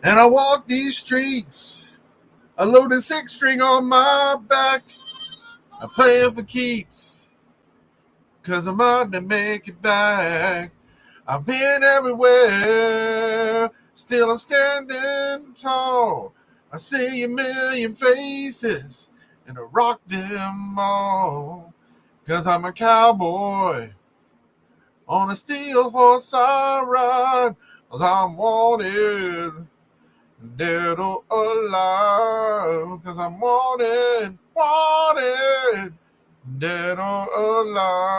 And I walk these streets, a loaded six string on my back. I play it for keeps, cause I'm out to make it back. I've been everywhere, still I'm standing tall. I see a million faces, and I rock them all. Cause I'm a cowboy, on a steel horse I ride. Cause I'm wanted, dead or alive. Cause I'm wanted, wanted, dead or alive.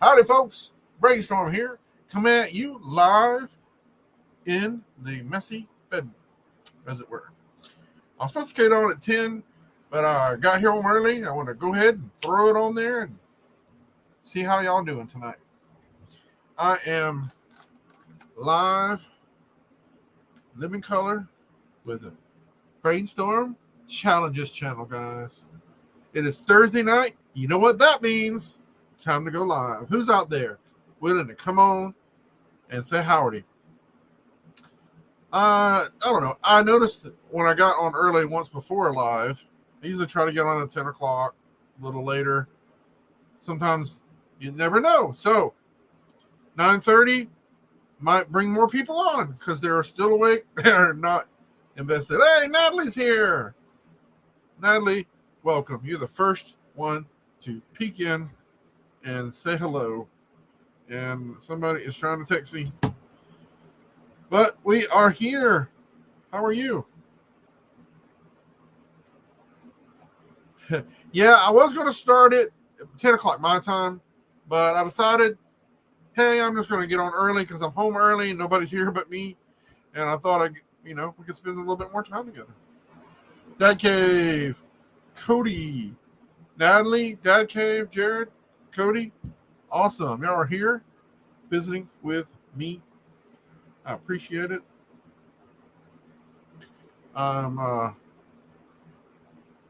Howdy, folks. BRAiNSTORM here, coming at you live in the messy bedroom, as it were. I was supposed to get on at 10, but I got here home early. I want to go ahead and throw it on there and see how y'all doing tonight. I am live, living color, with a BRAiNSTORM Challenges channel, guys. It is Thursday night. You know what that means. Time to go live. Who's out there willing to come on and say howdy? I don't know. I noticed when I got on early once before live, I usually try to get on at 10 o'clock, a little later. Sometimes you never know. So 9:30 might bring more people on because they're still awake. They're not invested. Hey, Natalie's here. Natalie, welcome. You're the first one to peek in and say hello. And somebody is trying to text me. But we are here. How are you? Yeah, I was going to start it at 10 o'clock my time, but I decided, hey, I'm just going to get on early because I'm home early and nobody's here but me. And I thought, we could spend a little bit more time together. Dad Cave, Cody, Natalie, Dad Cave, Jared, Cody. Awesome. Y'all are here visiting with me. I appreciate it.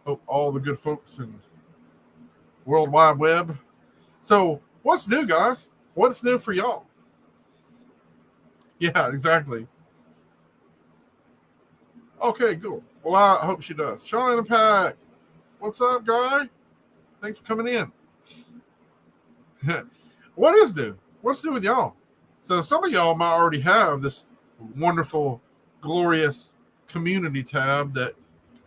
Hope all the good folks in World Wide Web. So, what's new, guys? What's new for y'all? Yeah, exactly. Okay, cool. Well, I hope she does. Sean in the pack. What's up, guy? Thanks for coming in. What is new? What's new with y'all? So some of y'all might already have this wonderful, glorious community tab that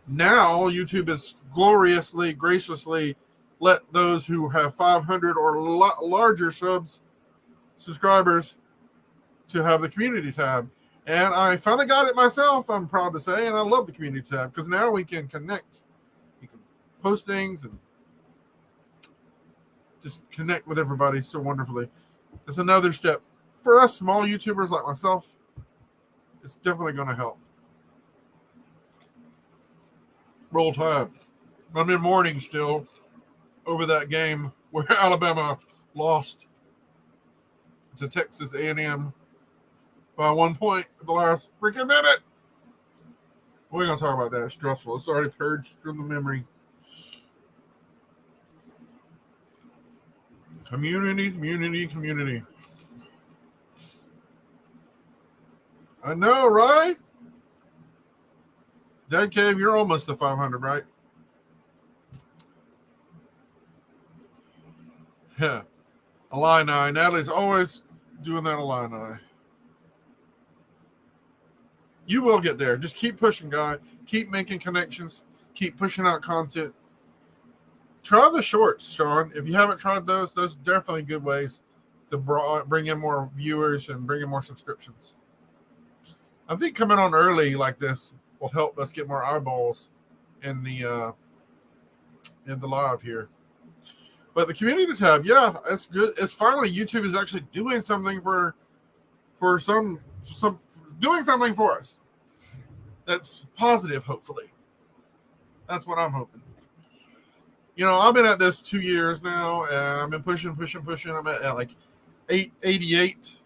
now YouTube is gloriously, graciously let those who have 500 or larger subscribers to have the community tab. And I finally got it myself, I'm proud to say, and I love the community tab because now we can connect. You can post things and just connect with everybody so wonderfully. It's another step. For us small YouTubers like myself, it's definitely going to help. Roll Tide. I'm in mourning still over that game where Alabama lost to Texas A&M by 1 point at the last freaking minute. We're going to talk about that. It's stressful. It's already purged from the memory. Community. I know, right? Dad Cave, you're almost to 500, right? Yeah. Illini. Natalie's always doing that Illini. You will get there. Just keep pushing, guy. Keep making connections. Keep pushing out content. Try the shorts, Sean. If you haven't tried those are definitely good ways to bring in more viewers and bring in more subscriptions. I think coming on early like this will help us get more eyeballs in the live here. But the community tab, yeah, it's good. It's finally YouTube is actually doing something for some doing something for us. That's positive, hopefully. That's what I'm hoping. I've been at this 2 years now, and I've been pushing. I'm at like 888.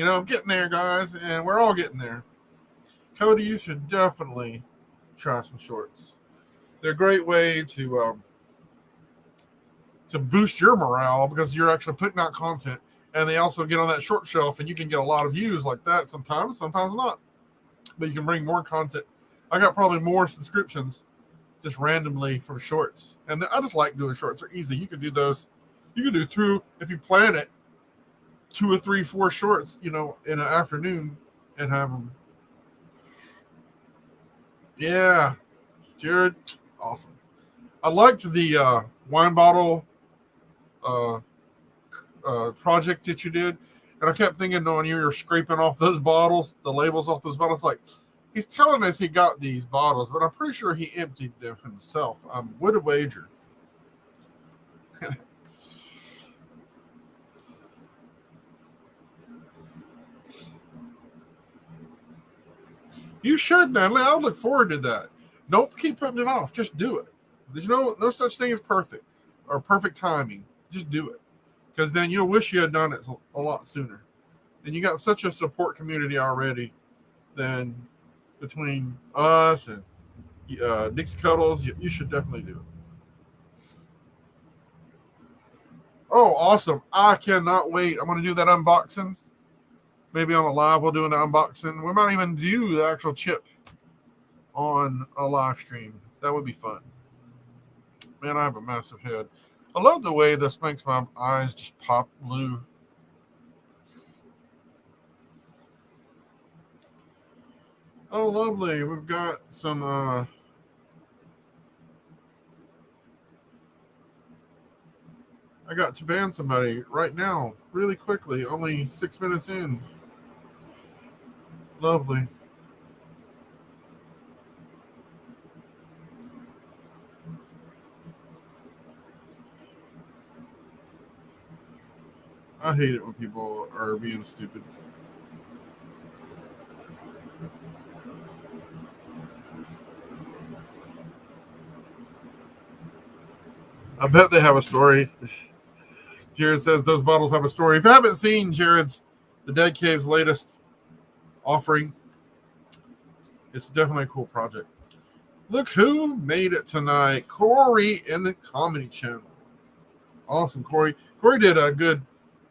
I'm getting there, guys, and we're all getting there. Cody, you should definitely try some shorts. They're a great way to boost your morale because you're actually putting out content And they also get on that short shelf, and you can get a lot of views like that sometimes not. But you can bring more content. I got probably more subscriptions just randomly from shorts. And I just like doing shorts. They're easy. You can do those. You can do two, if you plan it, 2 or 3, 4 shorts, in an afternoon and have them. Yeah, Jared, awesome. I liked the wine bottle project that you did, and I kept thinking when you were scraping off those bottles, the labels off those bottles, like he's telling us he got these bottles, but I'm pretty sure he emptied them himself. I would have wagered. You should, Natalie. I would look forward to that. Don't keep putting it off. Just do it. There's no such thing as perfect or perfect timing. Just do it, because then you'll wish you had done it a lot sooner. And you got such a support community already. Then between us and Dixie Cuddles, you should definitely do it. Oh, awesome. I cannot wait. I'm going to do that unboxing. Maybe on a live we'll do an unboxing. We might even do the actual chip on a live stream. That would be fun. Man, I have a massive head. I love the way this makes my eyes just pop blue. Oh, lovely. We've got some I got to ban somebody right now, really quickly, only 6 minutes in. Lovely. I hate it when people are being stupid. I bet they have a story. Jared says those bottles have a story. If you haven't seen Jared's The Dead Cave's latest offering, it's definitely a cool project. Look who made it tonight. Corey in the comedy channel. Awesome, Corey. Corey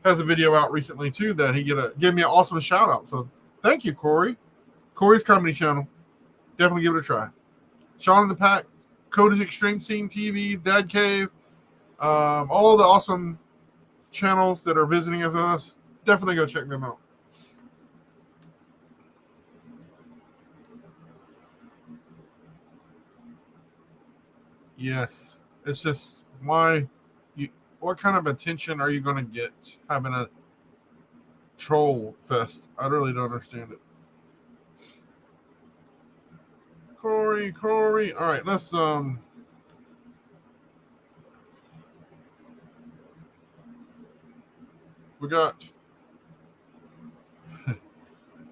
has a video out recently too that he gave me an awesome shout out. So thank you, Corey. Corey's comedy channel. Definitely give it a try. Sean in the Pack, Cody's Extreme Scene TV, Dad Cave, all the awesome channels that are visiting us. Definitely go check them out. Yes, it's just what kind of attention are you going to get having a troll fest? I really don't understand it. Corey. All right, let's we got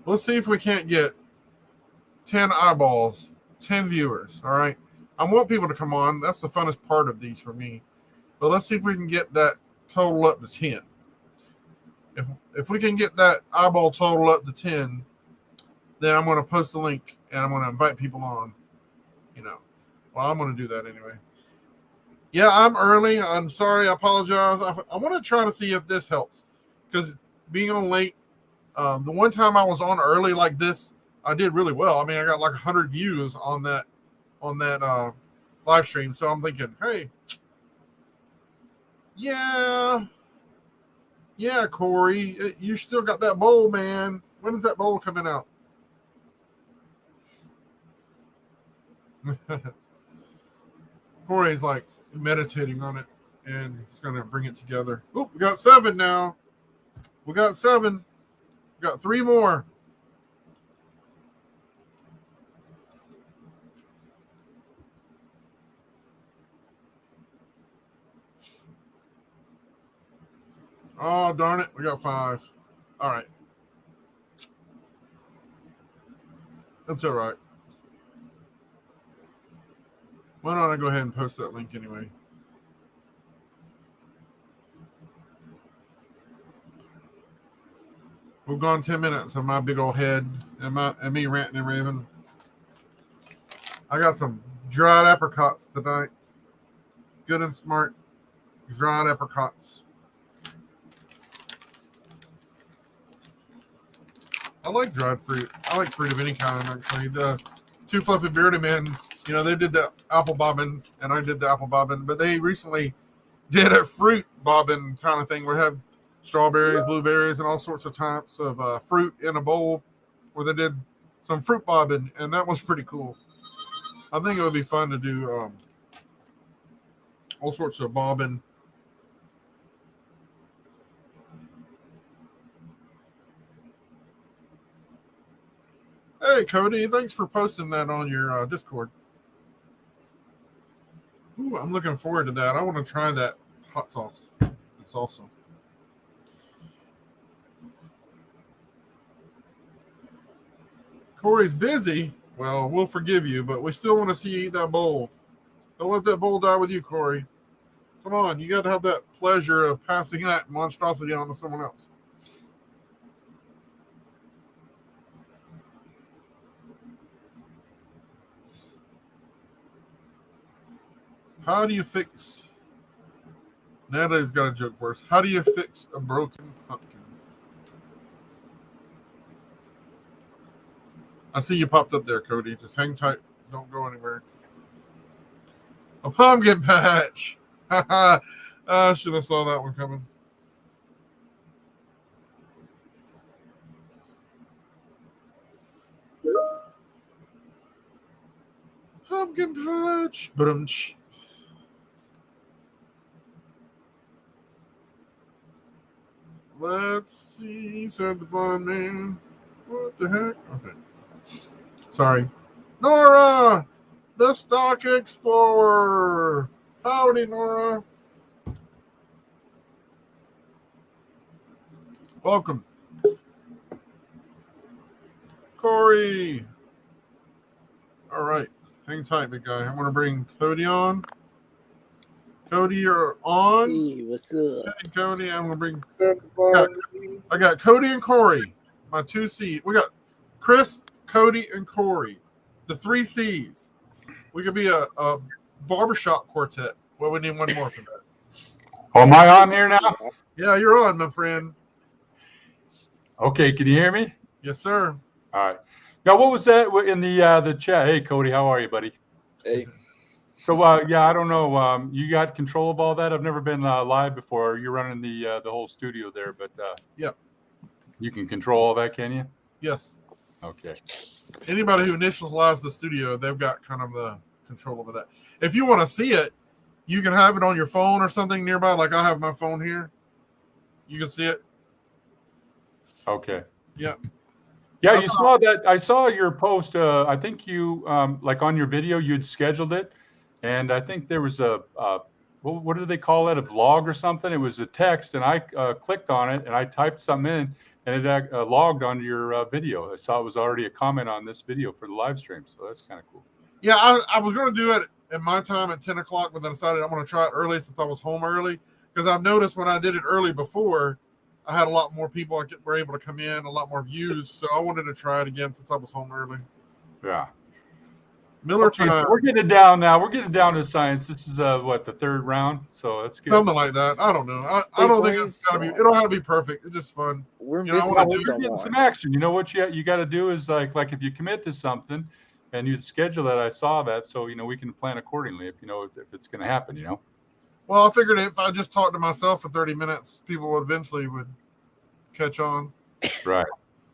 let's see if we can't get 10 eyeballs, 10 viewers. All right, I want people to come on. That's the funnest part of these for me. But let's see if we can get that total up to 10. If we can get that eyeball total up to 10, then I'm going to post the link and I'm going to invite people on. Well, I'm going to do that anyway. Yeah, I'm early. I'm sorry. I apologize. I want to try to see if this helps, because being on late, the one time I was on early like this, I did really well. I mean, I got like 100 views on that live stream. So I'm thinking, hey, yeah, Corey, you still got that bowl, man. When is that bowl coming out? Corey's like meditating on it, and he's going to bring it together. Oh, we got 7 now. We got 7. We got 3 more. Oh, darn it. We got 5. All right. That's all right. Why don't I go ahead and post that link anyway? We've gone 10 minutes of my big old head and me ranting and raving. I got some dried apricots tonight. Good and smart dried apricots. I like dried fruit. I like fruit of any kind, actually. The Two Fluffy Bearded Men, you know, they did the apple bobbin, and I did the apple bobbin, but they recently did a fruit bobbin kind of thing where they have strawberries, blueberries, and all sorts of types of fruit in a bowl, where they did some fruit bobbin, and that was pretty cool. I think it would be fun to do all sorts of bobbin. Hey, Cody, thanks for posting that on your Discord. Ooh, I'm looking forward to that. I want to try that hot sauce. It's awesome. Corey's busy. Well, we'll forgive you, but we still want to see you eat that bowl. Don't let that bowl die with you, Corey. Come on, you got to have that pleasure of passing that monstrosity on to someone else. How do you fix... Natalie's got a joke for us. How do you fix a broken pumpkin? I see you popped up there, Cody. Just hang tight. Don't go anywhere. A pumpkin patch. I should have saw that one coming. Pumpkin patch. Ba-dum-tsh. Let's see, said the blind man. What the heck? Okay. Sorry. Nora, the Stock Explorer. Howdy, Nora. Welcome. Corey. All right. Hang tight, big guy. I'm going to bring Cody on. Cody, you're on. Hey, what's up? Hey, Cody, I'm going to bring... I got Cody and Corey, my 2 C's. We got Chris, Cody, and Corey, the 3 C's. We could be a barbershop quartet. Well, we need one more for that. Oh, am I on here now? Yeah, you're on, my friend. Okay, can you hear me? Yes, sir. All right. Now, what was that in the chat? Hey, Cody, how are you, buddy? Hey. So, yeah, I don't know. You got control of all that? I've never been live before. You're running the whole studio there, but yeah, you can control all that, can you? Yes. Okay. Anybody who initializes the studio, they've got kind of the control over that. If you want to see it, you can have it on your phone or something nearby. Like I have my phone here. You can see it. Okay. Yeah. Yeah, you saw that. I saw your post. I think you, like on your video, you'd scheduled it. And I think there was a what do they call it? A vlog or something? It was a text, and I clicked on it, and I typed something in, and it logged onto your video. I saw it was already a comment on this video for the live stream, so that's kind of cool. Yeah, I was going to do it at my time at 10 o'clock, but I decided I'm going to try it early since I was home early, because I've noticed when I did it early before, I had a lot more people that were able to come in, a lot more views, so I wanted to try it again since I was home early. Yeah. Miller okay, time. So we're getting it down now. We're getting down to science. This is what, the 3rd round, so that's good. Something like that. I don't know. I don't think it's gotta be. It don't have to be perfect. It's just fun. We're getting some action. You know what you got to do is like if you commit to something, and you schedule that. I saw that, so we can plan accordingly if if it's going to happen. Well, I figured if I just talked to myself for 30 minutes, people would eventually catch on. Right.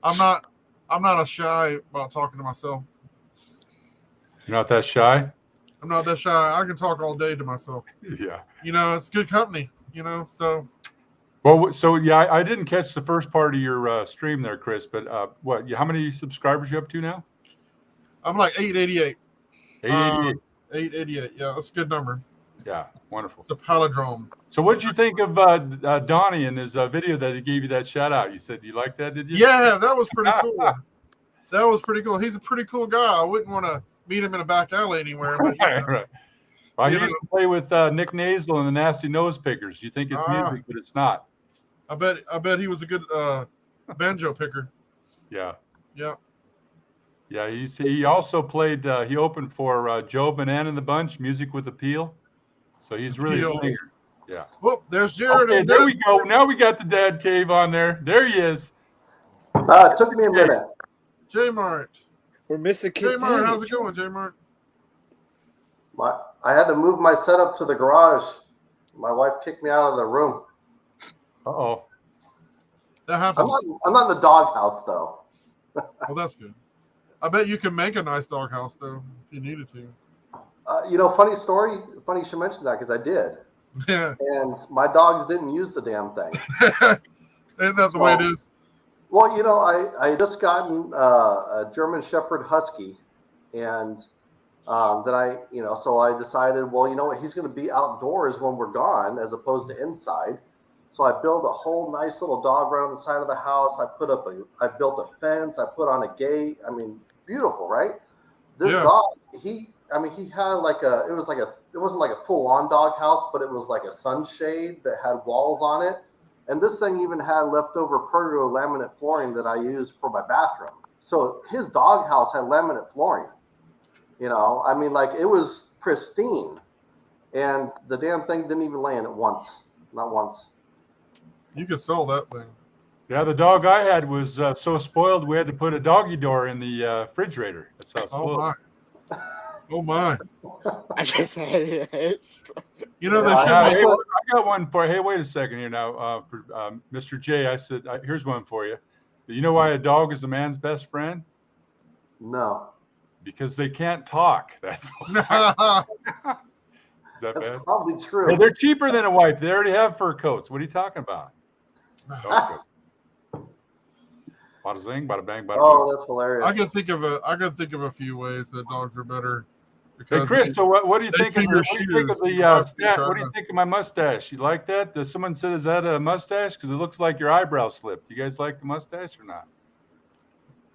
I'm not as shy about talking to myself. You're not that shy? I'm not that shy. I can talk all day to myself. Yeah. It's good company, so. Well, so yeah, I didn't catch the first part of your stream there, Chris, but how many subscribers you up to now? I'm like 888. 888. 888. Yeah, that's a good number. Yeah, wonderful. It's a palindrome. So what did you think of Donnie and his video that he gave you that shout out? You said you liked that, did you? Yeah, that was pretty cool. That was pretty cool. He's a pretty cool guy. I wouldn't want to meet him in a back alley anywhere. But, right. Well, I used to play with Nick Nasel and the Nasty Nose Pickers. You think it's music, but it's not. I bet he was a good banjo picker. Yeah. Yeah. Yeah, he also played. He opened for Joe Banana and the Bunch, Music with Appeal. So he's really a singer. Yeah. Well, there's Jared. Okay, there we go. Now we got the Dad Cave on there. There he is. It took me a minute. J-Mart. We're missing Kid J-Mart, how's it going, J-Mart? I had to move my setup to the garage. My wife kicked me out of the room. Uh-oh. That happens. I'm not in the doghouse, though. Well, that's good. I bet you can make a nice doghouse, though, if you needed to. Funny story. Funny you should mention that, because I did. Yeah. And my dogs didn't use the damn thing. Isn't that the way it is? Well, I just gotten a German Shepherd Husky, and then so I decided, well, you know what, he's going to be outdoors when we're gone as opposed to inside. So I built a whole nice little dog run on the side of the house. I built a fence. I put on a gate. I mean, beautiful, right? This dog, he had it wasn't like a full on dog house, but it was like a sunshade that had walls on it. And this thing even had leftover pergo laminate flooring that I used for my bathroom. So his dog house had laminate flooring. It was pristine. And the damn thing didn't even lay in it once. Not once. You could sell that thing. Yeah, the dog I had was so spoiled we had to put a doggy door in the refrigerator. That's how spoiled. Oh my! I got one for. Hey, wait a second here now, for Mr. J. I said, here's one for you. Do you know why a dog is a man's best friend? No. Because they can't talk. That's why. Is that That's bad? probably true. Hey, they're cheaper than a wife. They already have fur coats. What are you talking about? Bada zing, bada bang, bada boom. That's hilarious. I could think of a few ways that dogs are better. Hey, Chris, so what do you think of the stat? What do you think of my mustache? You like that? Someone said, is that a mustache? Because it looks like your eyebrow slipped. You guys like the mustache or not?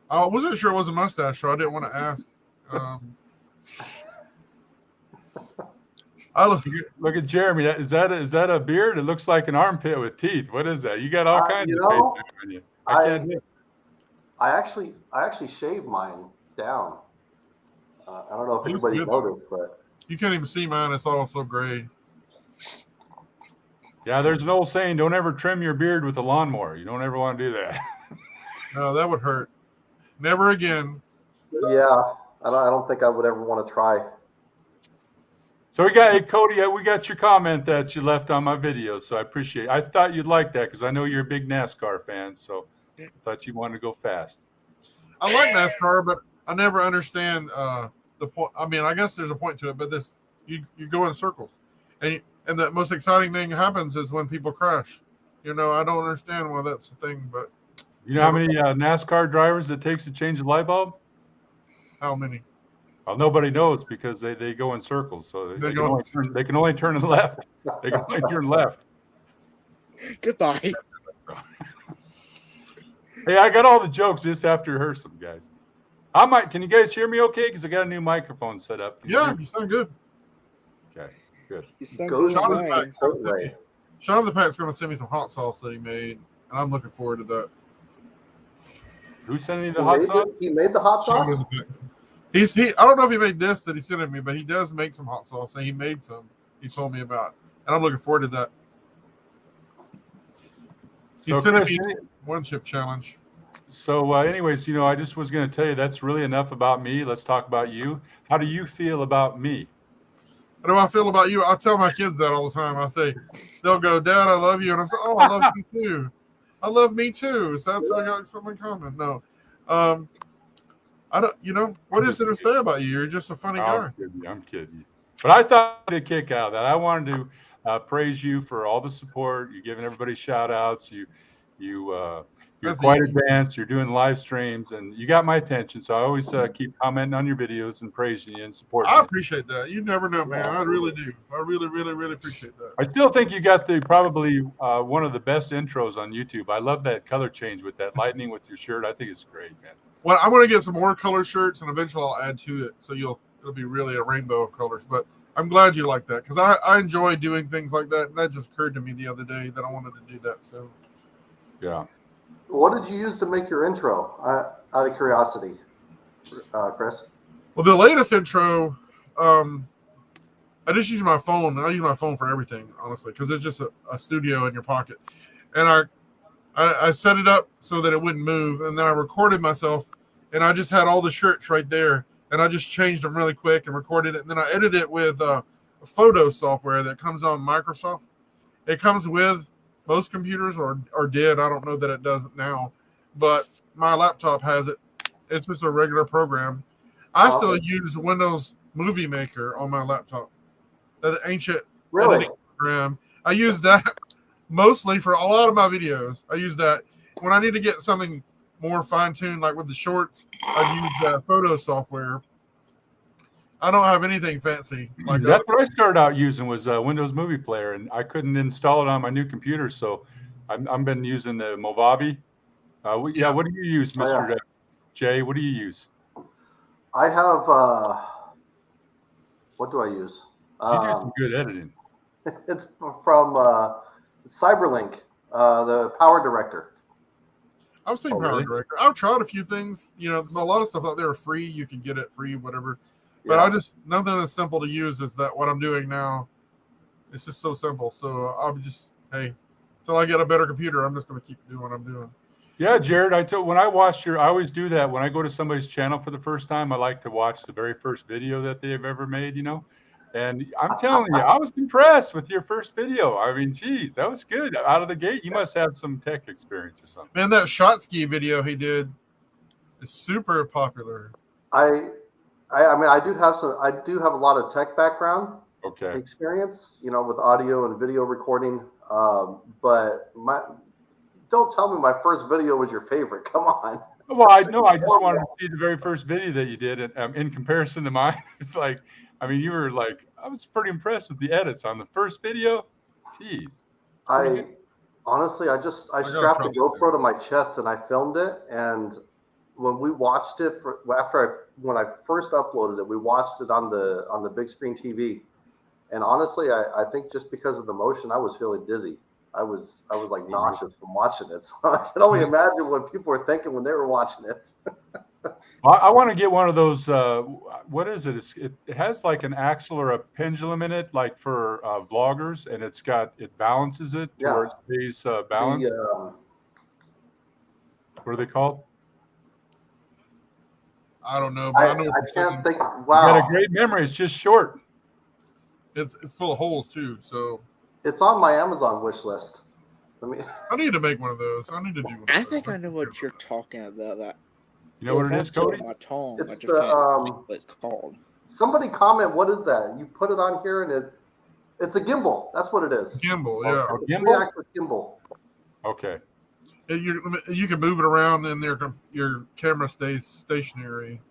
I wasn't sure it was a mustache, so I didn't want to ask. Look at Jeremy. Is that a beard? It looks like an armpit with teeth. What is that? You got all kinds of things on you. I actually shaved mine down. I don't know if anybody noticed, but you can't even see mine. It's all so gray. Yeah, there's an old saying: don't ever trim your beard with a lawnmower. You don't ever want to do that. No, that would hurt. Never again. Yeah, I don't think I would ever want to try. So we got Cody. We got your comment that you left on my video, so I appreciate it. I thought you'd like that because I know you're a big NASCAR fan, so I thought you wanted to go fast. I like NASCAR, but I never understand the point. I mean, I guess there's a point to it, but you go in circles, and the most exciting thing happens is when people crash. I don't understand why that's the thing, but you know how many NASCAR drivers it takes to change a light bulb? How many? Well, nobody knows because they go in circles, so they can only turn left. They can only turn left. Goodbye. Hey, I got all the jokes. Just have to rehearse them, guys. Can you guys hear me okay? Because I got a new microphone set up. You sound good. Okay, good. Sean the Pack's going to send me some hot sauce that he made, and I'm looking forward to that. Who sent me the hot sauce? He made the hot sauce? I don't know if he made this that he sent it me, but he does make some hot sauce, and he made some. He told me about, and I'm looking forward to that. He sent me one chip challenge. So, anyways, I just was going to tell you that's really enough about me. Let's talk about you. How do you feel about me? How do I feel about you? I tell my kids that all the time. I say, they'll go, "Dad, I love you," and I say, "Oh, I love you too. I love me too." So that's I got something in common. No. I don't. What is there to say about you? You're just a funny guy. I'm kidding you. But I thought I'd kick out of that. I wanted to praise you for all the support. You're giving everybody shout outs. You're quite advanced. You're doing live streams, and you got my attention. So I always keep commenting on your videos and praising you and supporting you. I appreciate that. You never know, man. I really do. I really, really, really appreciate that. I still think you got probably one of the best intros on YouTube. I love that color change with that lightning with your shirt. I think it's great, man. Well, I'm going to get some more color shirts, and eventually I'll add to it, so it'll be really a rainbow of colors. But I'm glad you like that because I enjoy doing things like that, and that just occurred to me the other day that I wanted to do that. So, yeah. What did you use to make your intro? Out of curiosity, Chris. Well, the latest intro, I just use my phone. I use my phone for everything, honestly, because it's just a studio in your pocket, and I I set it up so that it wouldn't move, and then I recorded myself, and I just had all the shirts right there, and I just changed them really quick and recorded it, and then I edited it with a photo software that comes on Microsoft. It comes with most computers, or did. I don't know that it does it now, but my laptop has it. It's just a regular program. I still use Windows Movie Maker on my laptop. The ancient editing program. I use that mostly for a lot of my videos. I use that when I need to get something more fine-tuned, like with the shorts. I use that photo software. I don't have anything fancy. Like that's what I started out using was Windows Movie Player, and I couldn't install it on my new computer, so I've been using the Movavi. What do you use, Mr. Jay? What do you use? I have. What do I use? You do some good editing. It's from Cyberlink, the Power Director. I've seen Power Director. I've tried a few things. You know, a lot of stuff out there are free. You can get it free, whatever. But I just, nothing that's simple to use is that what I'm doing now. It's just so simple. So I'm just, hey, until I get a better computer, I'm just going to keep doing what I'm doing. Yeah, Jared, when I watch I always do that. When I go to somebody's channel for the first time, I like to watch the very first video that they've ever made, you know. And I'm telling you, I was impressed with your first video. I mean, geez, that was good. Out of the gate, you must have some tech experience or something. Man, that shot ski video he did is super popular. I mean, I do have a lot of tech background experience, you know, with audio and video recording. But don't tell me my first video was your favorite. Come on. Well, I know. I just wanted to see the very first video that you did, and in comparison to mine, it's like, I mean, you were like, I was pretty impressed with the edits on the first video. Jeez. Honestly, I strapped the GoPro to my chest and I filmed it, and when we watched it when I first uploaded it, we watched it on the big screen TV, and honestly, I think just because of the motion, I was feeling dizzy. I was like nauseous from watching it. So I can only imagine what people were thinking when they were watching it. I want to get one of those. What is it? It has like an axle or a pendulum in it, like for vloggers, and it balances it to where it stays balanced. What are they called? I don't know, but I know. I can't think. Wow, you got a great memory. It's just short. It's full of holes too. So it's on my Amazon wish list. I need to make one of those. I need to do one. I think I know what you're talking about. That. You know what it is, Cody? My tongue. It's I just can't think what it's called. Somebody comment, what is that? You put it on here, and it's a gimbal. That's what it is. Gimbal, yeah. It's a 3-axis gimbal. Okay. You can move it around, and your camera stays stationary,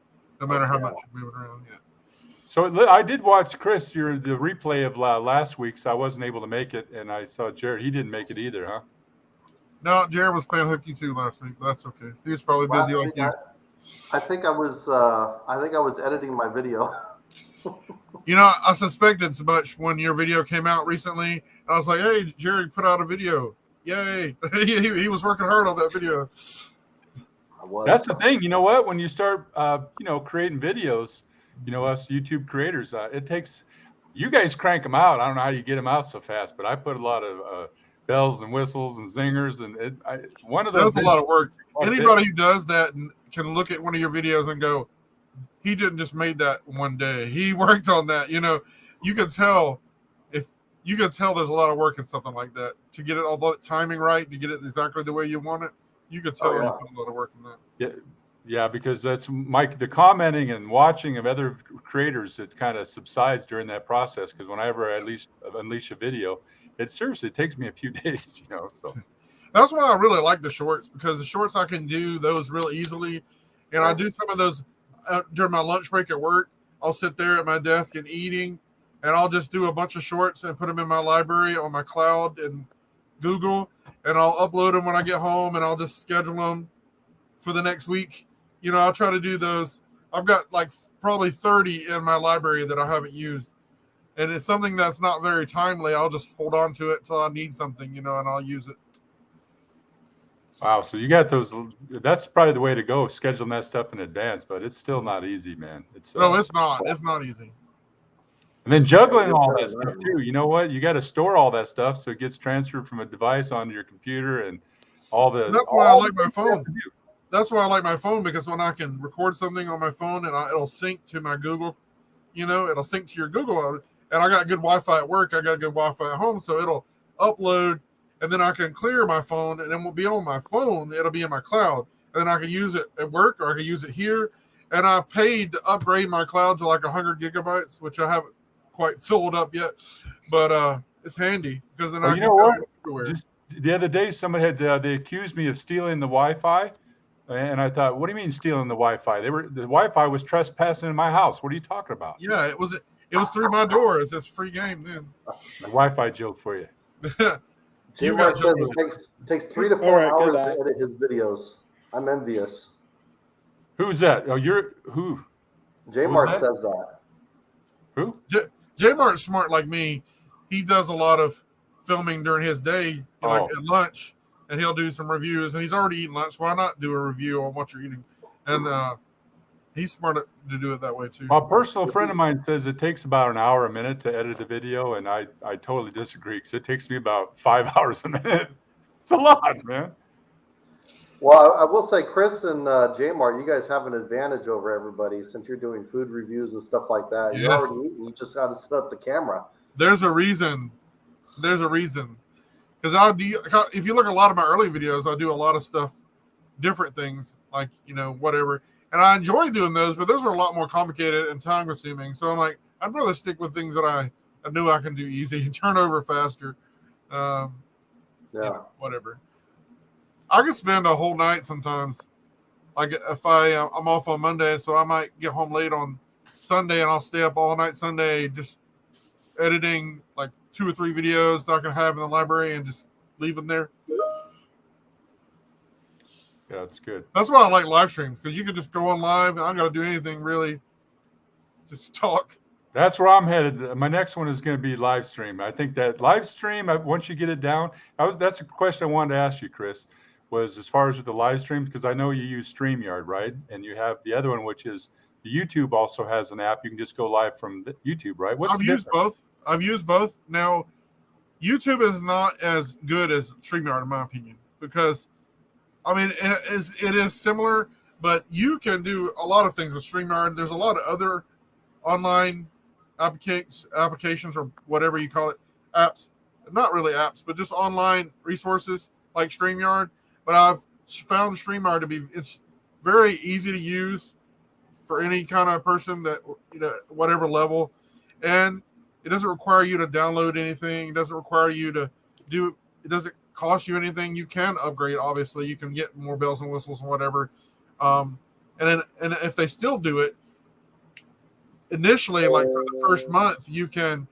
no matter how much you move it around. Yeah. So I did watch Chris the replay of last week, so I wasn't able to make it, and I saw Jared. He didn't make it either, huh? No, Jared was playing hooky too last week. But that's okay. He was probably busy like you. I think I was editing my video. You know, I suspected so much when your video came out recently. I was like, "Hey, Jared put out a video! Yay!" he was working hard on that video. That's the thing. You know what? When you start, creating videos, you know, us YouTube creators, it takes. You guys crank them out. I don't know how you get them out so fast, but I put a lot of bells and whistles and zingers, and one of those. That's a lot of work. Anybody who does that can look at one of your videos and go, he didn't just made that one day. He worked on that. You know, you can tell there's a lot of work in something like that to get it all the timing right, to get it exactly the way you want it. You can tell you put a lot of work in that. Yeah, because that's the commenting and watching of other creators, it kind of subsides during that process. Because whenever I unleash a video, it seriously takes me a few days, you know. So that's why I really like the shorts, because the shorts I can do those real easily, and I do some of those during my lunch break at work. I'll sit there at my desk and eating, and I'll just do a bunch of shorts and put them in my library on my cloud and Google, and I'll upload them when I get home, and I'll just schedule them for the next week. You know, I'll try to do those. I've got like probably 30 in my library that I haven't used. And it's something that's not very timely. I'll just hold on to it till I need something, you know, and I'll use it. Wow. So you got those. That's probably the way to go, scheduling that stuff in advance, but it's still not easy, man. No, it's not. It's not easy. And then juggling all that stuff too. You know what? You got to store all that stuff so it gets transferred from a device onto your computer. And all the. And that's why I all like the my things we have phone. to do. That's why I like my phone, because when I can record something on my phone and it'll sync to my Google, it'll sync to your Google. And I got good Wi-Fi at work. I got good Wi-Fi at home. So it'll upload, and then I can clear my phone, and it won't be on my phone. It'll be in my cloud. And then I can use it at work, or I can use it here. And I paid to upgrade my cloud to like 100 gigabytes, which I haven't quite filled up yet. But it's handy because then I You can know go what? everywhere. Just the other day, somebody had they accused me of stealing the Wi-Fi, and I thought, what do you mean stealing the Wi-Fi? The Wi-Fi was trespassing in my house. What are you talking about? Yeah, it was through my door. It's this free game then. The Wi-Fi joke for you. You J-Mark got says you. it takes 3 to 4 All right, hours goodbye. to edit his videos. I'm envious. Who's that? Oh, you're who? J-Mark that? says that. Who? J-Mart's smart like me. He does a lot of filming during his day, like at lunch, and he'll do some reviews. And he's already eaten lunch. Why not do a review on what you're eating? And he's smart to do it that way too. Well, a personal friend of mine says it takes about an hour a minute to edit a video, and I totally disagree, because it takes me about 5 hours a minute. It's a lot, man. Well, I will say, Chris and J-Mart, you guys have an advantage over everybody since you're doing food reviews and stuff like that. Yes. You're already eating. You just got to set up the camera. There's a reason. Because if you look at a lot of my early videos, I do a lot of stuff, different things, like, whatever. And I enjoy doing those, but those are a lot more complicated and time consuming. So I'm like, I'd rather stick with things that I know I can do easy and turn over faster. Whatever. I can spend a whole night sometimes. Like if I'm off on Monday, so I might get home late on Sunday, and I'll stay up all night Sunday just editing like 2 or 3 videos that I can have in the library and just leave them there. Yeah, it's good. That's why I like live streams, because you can just go on live and I don't got to do anything really. Just talk. That's where I'm headed. My next one is going to be live stream. I think that live stream, once you get it down, that's a question I wanted to ask you, Chris, was as far as with the live stream, because I know you use StreamYard, right? And you have the other one, which is the YouTube also has an app. You can just go live from the YouTube, right? I've used both. Now, YouTube is not as good as StreamYard, in my opinion, because, I mean, it is similar, but you can do a lot of things with StreamYard. There's a lot of other online applications, or whatever you call it, apps. Not really apps, but just online resources like StreamYard. But I've found StreamYard to be, it's very easy to use for any kind of person that, whatever level. And it doesn't require you to download anything. It doesn't require you to it doesn't cost you anything. You can upgrade, obviously. You can get more bells and whistles and whatever. And if they still do it, initially, like for the first month, you can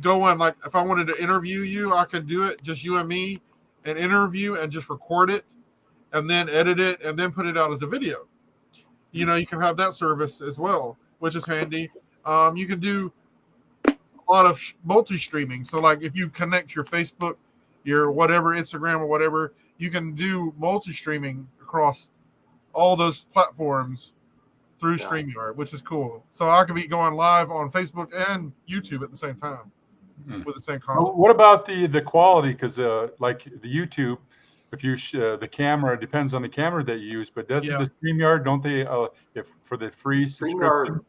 go on, like if I wanted to interview you, I could do it, just you and me, and interview and just record it and then edit it and then put it out as a video. You can have that service as well, which is handy. You can do a lot of multi-streaming. So like if you connect your Facebook, your whatever, Instagram or whatever, you can do multi-streaming across all those platforms through StreamYard, which is cool. So I could be going live on Facebook and YouTube at the same time with the same content. What about the quality? Because like the YouTube, if you the camera, it depends on the camera that you use, but doesn't the StreamYard, don't they, if for the free subscription,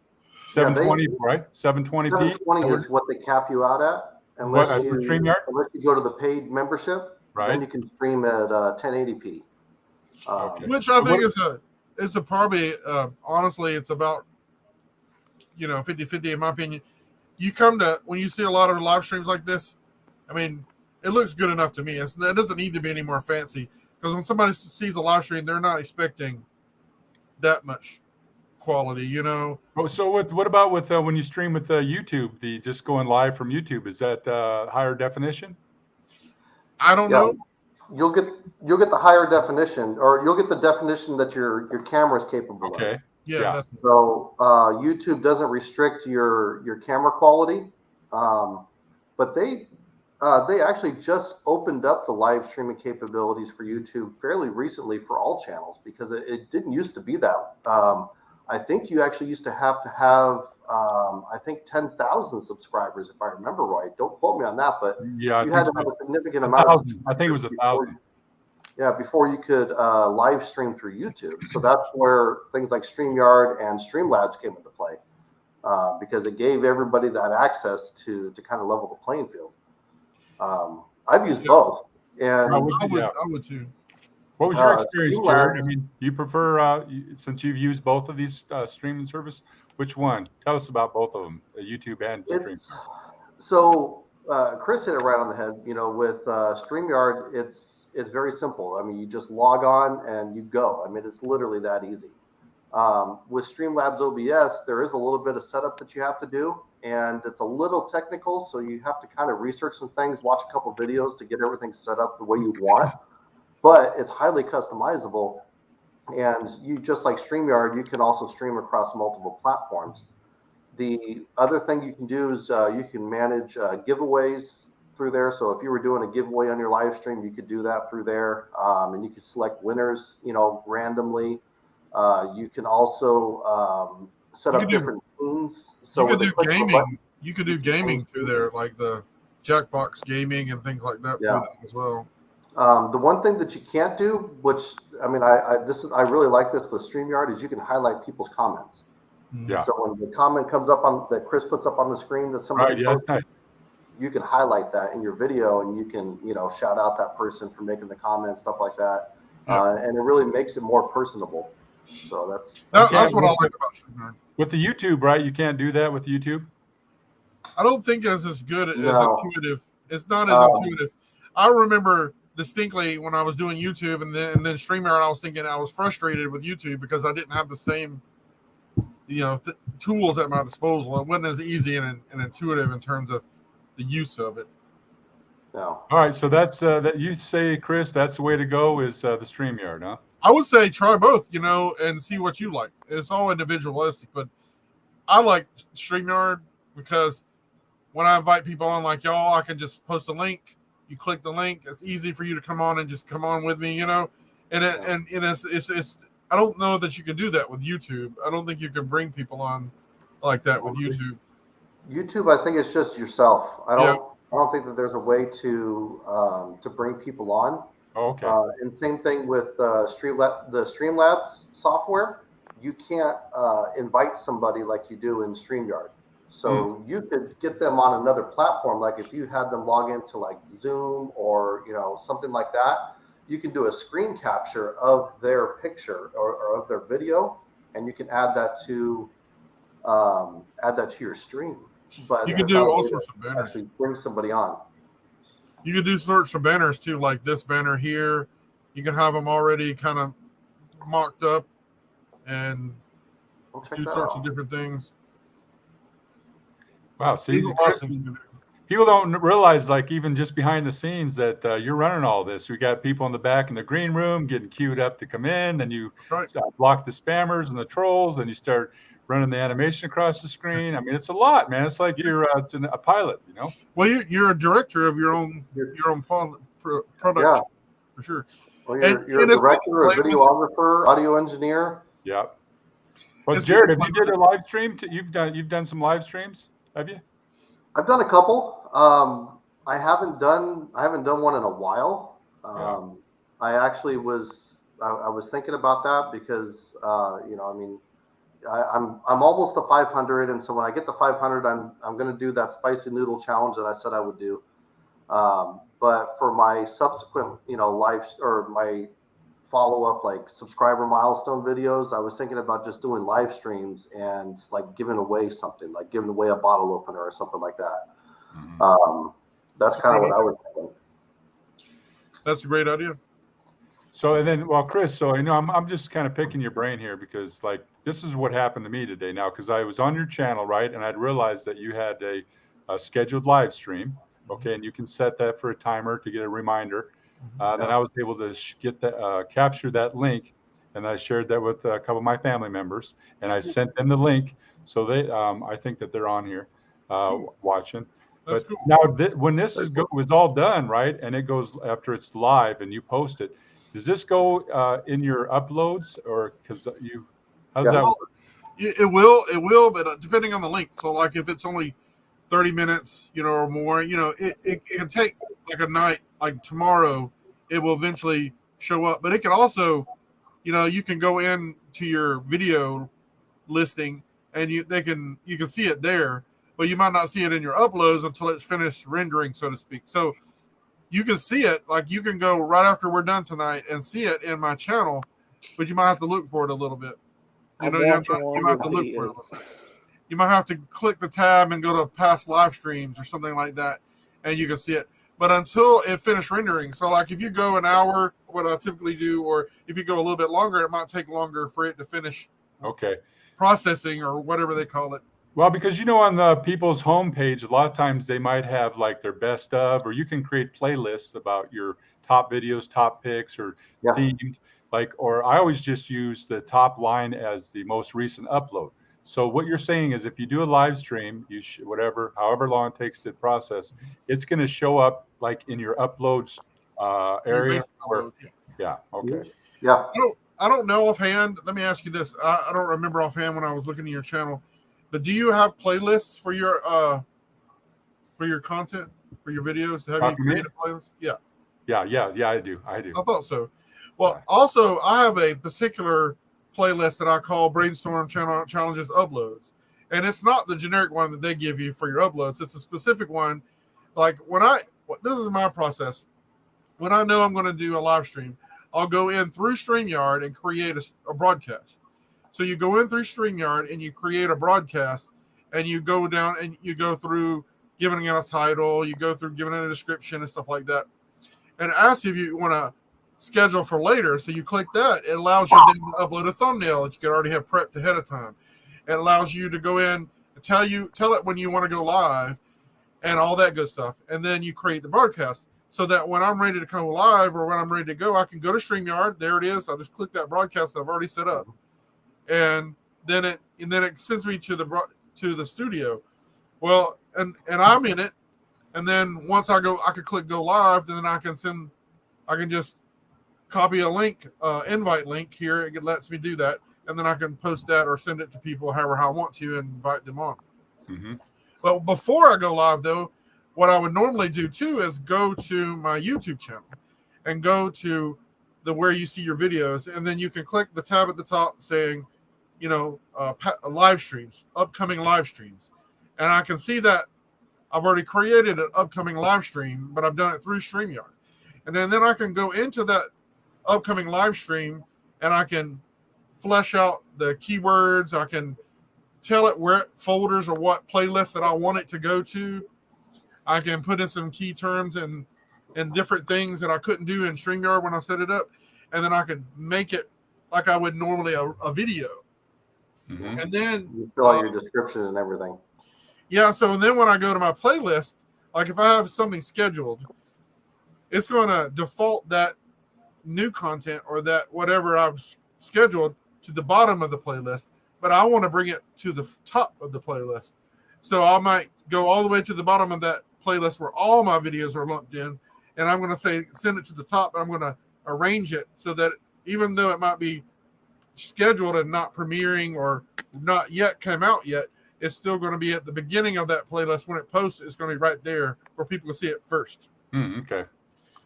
720, right? 720p? 720 is what they cap you out at, unless you go to the paid membership. Right. Then you can stream at 1080p. Okay. Which I think is a probably, honestly, it's about, 50-50 in my opinion. You come to, when you see a lot of live streams like this, I mean, it looks good enough to me. It doesn't need to be any more fancy, because when somebody sees a live stream, they're not expecting that much quality, So what about with when you stream with YouTube, the just going live from YouTube, is that higher definition? I don't know. You'll get the higher definition, or you'll get the definition that your camera is capable of. Okay. Yeah. That's it. So YouTube doesn't restrict your camera quality, but they actually just opened up the live streaming capabilities for YouTube fairly recently for all channels, because it didn't used to be that. I think you actually used to have I think 10,000 subscribers, if I remember right. Don't quote me on that, but yeah, you had to have a significant amount. 1,000. I think it was 1,000. Yeah, before you could live stream through YouTube. So that's where things like StreamYard and Streamlabs came into play, because it gave everybody that access to kind of level the playing field. I've used both, and I would too. What was your experience, Jared? Streamlabs, I mean, you prefer, since you've used both of these streaming service, which one? Tell us about both of them, YouTube and Stream. So Chris hit it right on the head. You know, with StreamYard, it's very simple. I mean, you just log on and you go. I mean, it's literally that easy. With Streamlabs OBS, there is a little bit of setup that you have to do, and it's a little technical. So you have to kind of research some things, watch a couple videos to get everything set up the way you want. But it's highly customizable, and you just like StreamYard, you can also stream across multiple platforms. The other thing you can do is you can manage giveaways through there. So if you were doing a giveaway on your live stream, you could do that through there, and you could select winners, you know, randomly. You can also set up different scenes. So you could do gaming. You could do gaming through there, like the Jackbox gaming and things like that, through that as well. The one thing that you can't do, which I mean, I really like this with StreamYard, is you can highlight people's comments. Yeah. So when the comment comes up on that Chris puts up on the screen that somebody posted, nice. You can highlight that in your video, and you can, you know, shout out that person for making the comment, stuff like that, and it really makes it more personable. So that's what I like about StreamYard. With the YouTube, right? You can't do that with YouTube. I don't think it's as good as intuitive. It's not as intuitive. I remember distinctly when I was doing YouTube and then StreamYard, I was thinking I was frustrated with YouTube because I didn't have the same, you know, tools at my disposal. It wasn't as easy and intuitive in terms of the use of it. No. All right, so that's that you say, Chris, that's the way to go is the StreamYard, huh? I would say try both, you know, and see what you like. It's all individualistic, but I like StreamYard because when I invite people on like y'all, I can just post a link. You click the link. It's easy for you to come on and just come on with me, you know. And it's I don't know that you can do that with YouTube. I don't think you can bring people on like that with YouTube. YouTube, I think it's just yourself. I don't think that there's a way to bring people on. Oh, okay. And same thing with the Streamlabs software. You can't invite somebody like you do in StreamYard. So you could get them on another platform. Like if you had them log into like Zoom or, you know, something like that, you can do a screen capture of their picture or of their video, and you can add that to your stream. But you can do all sorts of banners. Actually bring somebody on. You can do sorts of banners too, like this banner here. You can have them already kind of mocked up and do sorts of different things. Wow, see, people don't realize, like, even just behind the scenes that you're running all this. We got people in the back in the green room getting queued up to come in, then you block the spammers and the trolls, and you start running the animation across the screen. I mean, it's a lot, man. It's like you're a pilot, you know? Well, you're a director of your own product, for sure. Well, you're a director, a videographer, audio engineer. Yeah. Well, Jared, have you did a live stream? You've done some live streams, have you? I've done a couple. I haven't done one in a while. I actually was thinking about that because you know, I mean, I'm almost to 500, and so when I get to 500, I'm going to do that spicy noodle challenge that I said I would do. But for my subsequent, you know, my follow-up like subscriber milestone videos, I was thinking about just doing live streams and like giving away something, like giving away a bottle opener or something like that. That's kind of what I was thinking. That's a great idea. So, and then, well, Chris, so I know I'm just kind of picking your brain here because, like, this is what happened to me today now, because I was on your channel, right, and I'd realized that you had a scheduled live stream, okay, and you can set that for a timer to get a reminder. Then I was able to get that, capture that link, and I shared that with a couple of my family members, and I sent them the link, so they, I think that they're on here watching. That's but cool. Now, when this was all done, right, and it goes after it's live and you post it, does this go in your uploads, or because you? How's that work? It will, but depending on the length. So, like, if it's only 30 minutes, you know, or more, you know, it can take like a night. Like tomorrow, it will eventually show up. But it can also, you can go in to your video listing and you can see it there, but you might not see it in your uploads until it's finished rendering, so to speak. So you can see it, like you can go right after we're done tonight and see it in my channel, but you might have to look for it a little bit. You might have to look for it. You might have to click the tab and go to past live streams or something like that, and you can see it. But until it finished rendering, so like if you go an hour, what I typically do, or if you go a little bit longer, it might take longer for it to finish. Okay. Processing or whatever they call it. Well, because on the people's homepage, a lot of times they might have like their best of, or you can create playlists about your top videos, top picks, or themed. Or I always just use the top line as the most recent upload. So what you're saying is, if you do a live stream, however long it takes to process, it's going to show up like in your uploads area. Yeah. Okay. Yeah. I don't know offhand. Let me ask you this. I don't remember offhand when I was looking at your channel, but do you have playlists for your content, for your videos? Have you created playlists? Yeah. Yeah, I do. I thought so. Well, also, I have a particular playlist that I call Brainstorm Challenges Uploads. And it's not the generic one that they give you for your uploads. It's a specific one. Like this is my process. When I know I'm going to do a live stream, I'll go in through StreamYard and create a broadcast. So you go in through StreamYard and you create a broadcast, and you go down and you go through giving it a title, you go through giving it a description and stuff like that. And it asks you if you want to schedule for later. So you click that. It allows you then to upload a thumbnail that you could already have prepped ahead of time. It allows you to go in and tell it when you want to go live and all that good stuff. And then you create the broadcast so that when I'm ready to come live or when I'm ready to go, I can go to StreamYard. There it is. I'll just click that broadcast that I've already set up. And then it sends me to the studio. Well, and I'm in it. And then once I can click go live. Then I can just copy a link, invite link here. It lets me do that. And then I can post that or send it to people however I want to and invite them on. Mm-hmm. But before I go live, though, what I would normally do too is go to my YouTube channel and go to where you see your videos, and then you can click the tab at the top saying, live streams, upcoming live streams, and I can see that I've already created an upcoming live stream, but I've done it through StreamYard, and then I can go into that upcoming live stream and I can flesh out the keywords. I can tell it where folders or what playlists that I want it to go to. I can put in some key terms and different things that I couldn't do in StreamYard when I set it up. And then I could make it like I would normally a video. Mm-hmm. And then you fill out your description and everything. Yeah. So then when I go to my playlist, like if I have something scheduled, it's going to default that new content or that whatever I've scheduled to the bottom of the playlist, but I want to bring it to the top of the playlist. So I might go all the way to the bottom of that playlist where all my videos are lumped in, and I'm going to say send it to the top. I'm going to arrange it so that even though it might be scheduled and not premiering or not yet come out yet, it's still going to be at the beginning of that playlist. When it posts, it's going to be right there where people can see it first. Okay.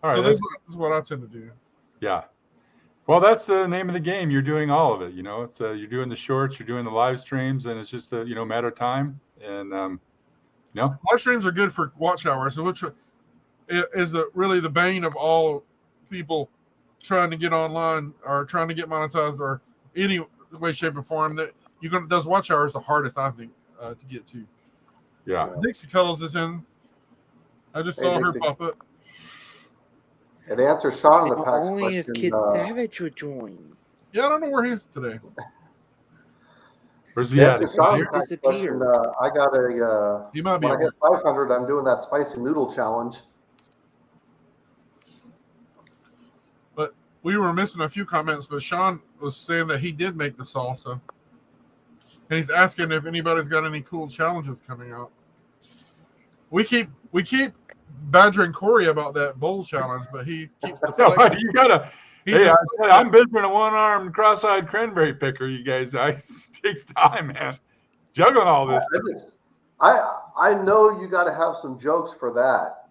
All right. So this is what I tend to do. Yeah. Well, that's the name of the game. You're doing all of it. It's you're doing the shorts, you're doing the live streams, and it's just a matter of time. And live streams are good for watch hours, which is really the bane of all people trying to get online or trying to get monetized or any way, shape, or form. That those watch hours the hardest, I think, to get to. Yeah. Dixie Cuddles is in. I just saw her pop up. It answers Sean the past only if question. Kid Savage would join. Yeah, I don't know where he is today. Where's he at? He disappeared. I got a. He might be. When I hit 500, I'm doing that spicy noodle challenge. But we were missing a few comments. But Sean was saying that he did make the salsa, and he's asking if anybody's got any cool challenges coming out. We keep badgering Corey about that bowl challenge, but he keeps the. You gotta. I'm busy in a one-armed cross-eyed cranberry picker. You guys, it takes time, man. Juggling all this. I know you got to have some jokes for that.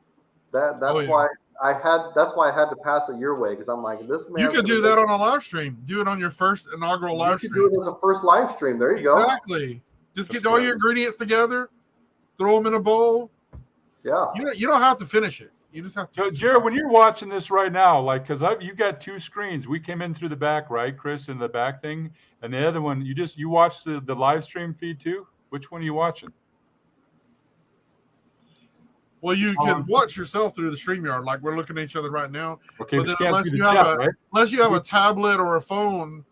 That's why That's why I had to pass it your way, because I'm like, this man. You could do that on a live stream. Do it on your first inaugural live stream. You could do it as a first live stream. There you go. Exactly. Just get all your ingredients together, throw them in a bowl. Yeah. You don't have to finish it. You just have to. So, Jared, when you're watching this right now, like, because you got two screens. We came in through the back, right, Chris, in the back thing, and the other one, you watch the live stream feed too. Which one are you watching? Well, you can watch yourself through the StreamYard, like we're looking at each other right now. Okay, but then unless you have a tablet or a phone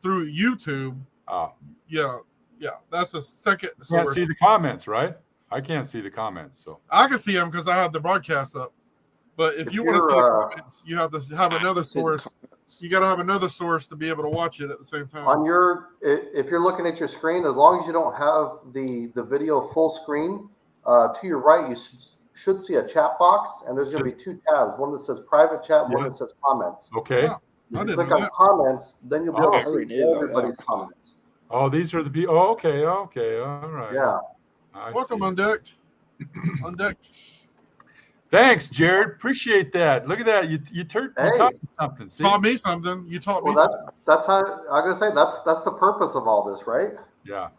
through YouTube, yeah, that's a second source. You can't see the comments, right? I can't see the comments, so I can see them because I have the broadcast up. But if you want to see the comments, you have to have another source. You got to have another source to be able to watch it at the same time. If you're looking at your screen, as long as you don't have the video full screen, to your right, you should see a chat box, and there's going to be two tabs: one that says private chat, one that says comments. Okay. Yeah, if you click on comments, then you'll be able to see everybody's comments. Oh, these are the people. Oh, okay, all right. Yeah. Welcome, Undecked. Undecked. Thanks, Jared. Appreciate that. Look at that. You taught me something. See? Taught me something. You taught me something. That's how I'm gonna say. That's the purpose of all this, right? Yeah.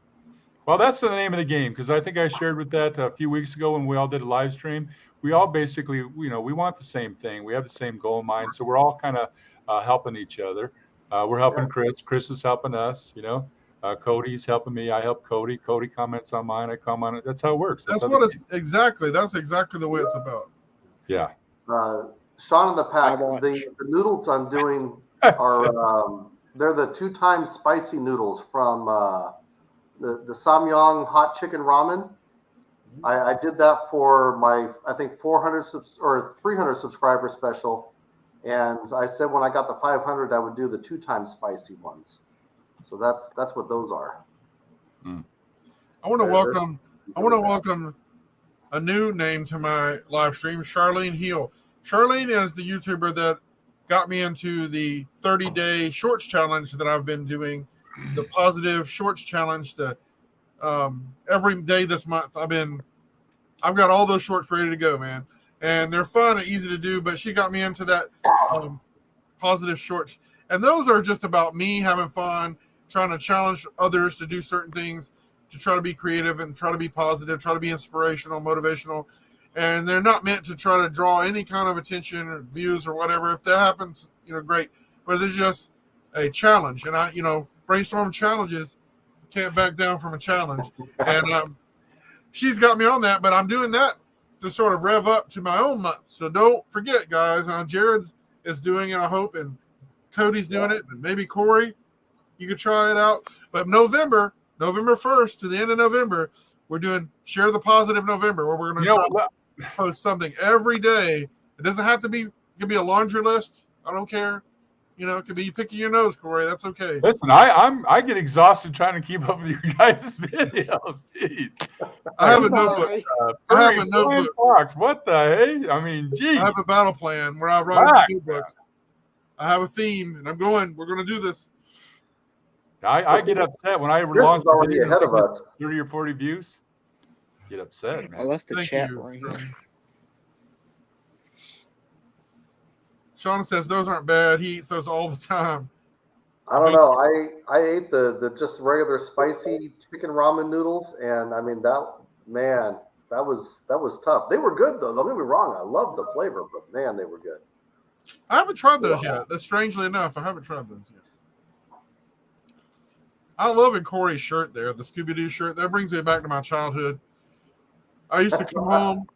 Well, that's the name of the game, because I think I shared with that a few weeks ago when we all did a live stream. We all basically, we want the same thing. We have the same goal in mind, so we're all kind of helping each other. We're helping Chris. Chris is helping us. Cody's helping me. I help Cody. Cody comments on mine. I comment on it. That's how it works. That's what it's exactly. That's exactly the way it's about. Yeah. Sean in the pack. The noodles I'm doing are they're the 2-time spicy noodles from the Samyang hot chicken ramen. I did that for my, I think, 400 or 300 subscriber special, and I said when I got the 500 I would do the 2-time spicy ones. So that's what those are. I want to welcome a new name to my live stream, Charlene Heal. Charlene is the YouTuber that got me into the 30-day shorts challenge that I've been doing, the positive shorts challenge. Every day this month I've got all those shorts ready to go, man, and they're fun and easy to do. But she got me into that positive shorts, and those are just about me having fun, trying to challenge others to do certain things, to try to be creative and try to be positive, try to be inspirational, motivational. And they're not meant to try to draw any kind of attention or views or whatever. If that happens, great. But it's just a challenge. And brainstorm challenges, can't back down from a challenge. And she's got me on that, but I'm doing that to sort of rev up to my own month. So don't forget, guys. Jared is doing it, I hope, and Cody's doing it, and maybe Corey. You could try it out. But November 1st to the end of November, we're doing Share the Positive November, where we're going to post something every day. It doesn't have to be, it could be a laundry list. I don't care. It could be you picking your nose, Corey. That's okay. Listen, I get exhausted trying to keep up with your guys' videos. Jeez. I have a notebook. I have a notebook. Fox, what the hey? I mean, geez. I have a battle plan where I write a notebook. I have a theme, and we're going to do this. I get upset when I launch a video ahead of us. 30 or 40 views. Get upset, man. I left the Thank chat you. right here. Sean says those aren't bad. He eats those all the time. I don't know. I ate the just regular spicy chicken ramen noodles, and I mean that was tough. They were good though. Don't get me wrong. I love the flavor, but man, they were good. I haven't tried those yet. That's strangely enough, I haven't tried those yet. I love Corey's shirt there, the Scooby-Doo shirt. That brings me back to my childhood. I used to come home.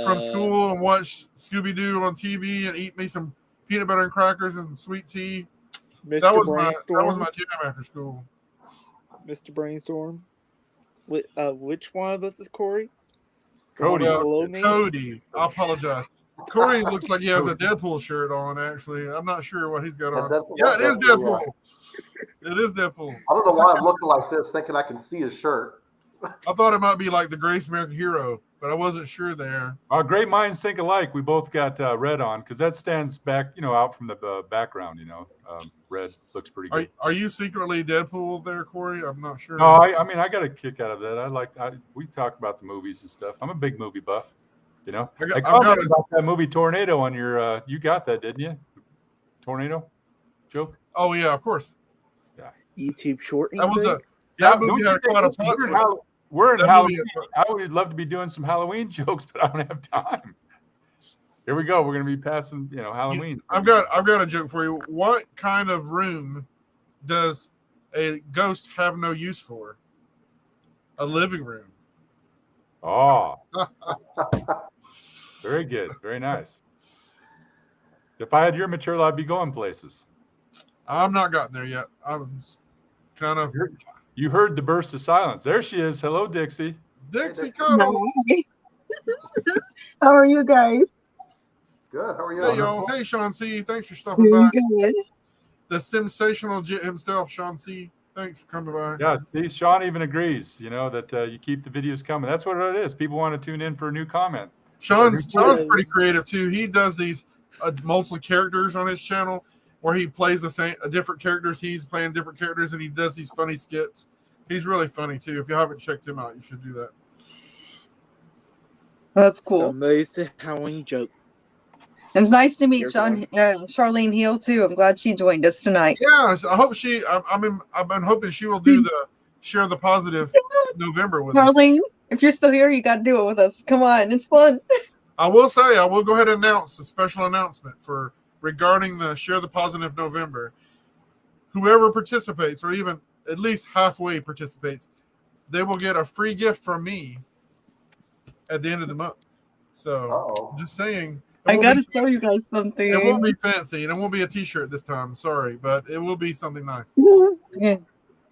From school and watch Scooby-Doo on TV and eat me some peanut butter and crackers and sweet tea. That was my jam after school. Mr. Brainstorm. Which one of us is Corey? Cody. Cody. I apologize. Corey looks like he has a Deadpool shirt on, actually. I'm not sure what he's got on. Yeah, it is Deadpool. It is Deadpool. I don't know why I'm looking like this, thinking I can see his shirt. I thought it might be like the Greatest American Hero, but I wasn't sure there. Our great minds think alike. We both got red on because that stands back, out from the background. Red looks pretty good. Are you secretly Deadpool there, Corey? I'm not sure. No, I mean I got a kick out of that. We talk about the movies and stuff. I'm a big movie buff. You know, I I got commented it. about that movie Tornado on your. You got that, didn't you? Tornado joke. Oh yeah, of course. YouTube short. That was anything? that movie had quite a listen, plot twist. we're in That Halloween. movie I would love to be doing some Halloween jokes, but I don't have time. Here we go. We're going to be passing, Halloween. I've got a joke for you. What kind of room does a ghost have no use for? A living room. Oh, very good. Very nice. If I had your material, I'd be going places. I'm not gotten there yet. I'm kind of. You heard the burst of silence. There she is. Hello, Dixie. Dixie Cuddle. How are you guys? Good. How are you? Hey y'all. Hey Sean C. Thanks for stopping by. Good. The sensational Jit himself, Sean C. Thanks for coming by. Yeah, see, Sean even agrees. That you keep the videos coming. That's what it is. People want to tune in for a new comment. Sean's pretty creative too. He does these multiple characters on his channel where he plays different characters. He's playing different characters and he does these funny skits. He's really funny too. If you haven't checked him out, you should do that. That's The cool. most Halloween joke. It's nice to meet Here's Charlene Hill too. I'm glad she joined us tonight. Yeah, I hope I've been hoping she will do the share the positive November with us. Charlene, if you're still here, you got to do it with us. Come on, it's fun. I will go ahead and announce a special announcement regarding the share the positive November. Whoever participates, or even at least halfway participates, they will get a free gift from me at the end of the month. So, just saying. I got to show you guys something. It won't be fancy, and it won't be a T-shirt this time. Sorry, but it will be something nice. Yeah.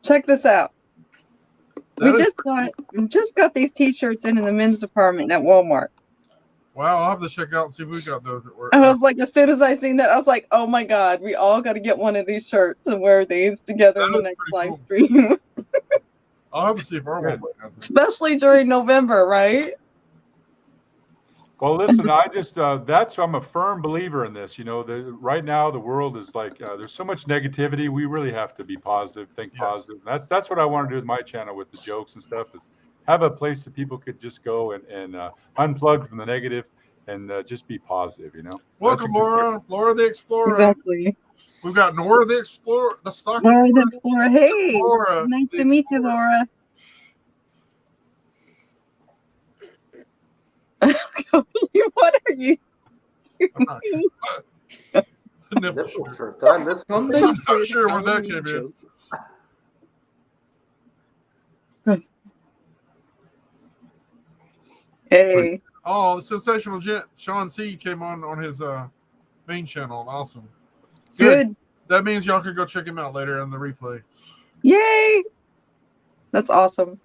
Check this out. We just got these T-shirts in the men's department at Walmart. Wow, I'll have to check out and see if we got those at work. I was like, as soon as I seen that, I was like, oh my God, we all got to get one of these shirts and wear these together in the next live stream. I'll have to see if our Walmart has it. Especially during November, right? Well, listen, I'm a firm believer in this. Right now the world is like, there's so much negativity. We really have to be positive, think positive. That's what I want to do with my channel with the jokes and stuff, is have a place that people could just go and unplug from the negative and just be positive, Welcome, Laura. Laura the Explorer. Exactly. We've got Nora the Explorer, the stock Laura Explorer. the Explorer. Hey, Laura nice the to meet you, Explorer. Laura. What are you? I'm not sure. Nipple Nipple shirt. shirt. Did I miss I'm something? not sure where that Halloween came in. joke. Hey. Oh, the sensational Jet Sean C came on his main channel. Awesome. Good. That means y'all can go check him out later in the replay. Yay. That's awesome.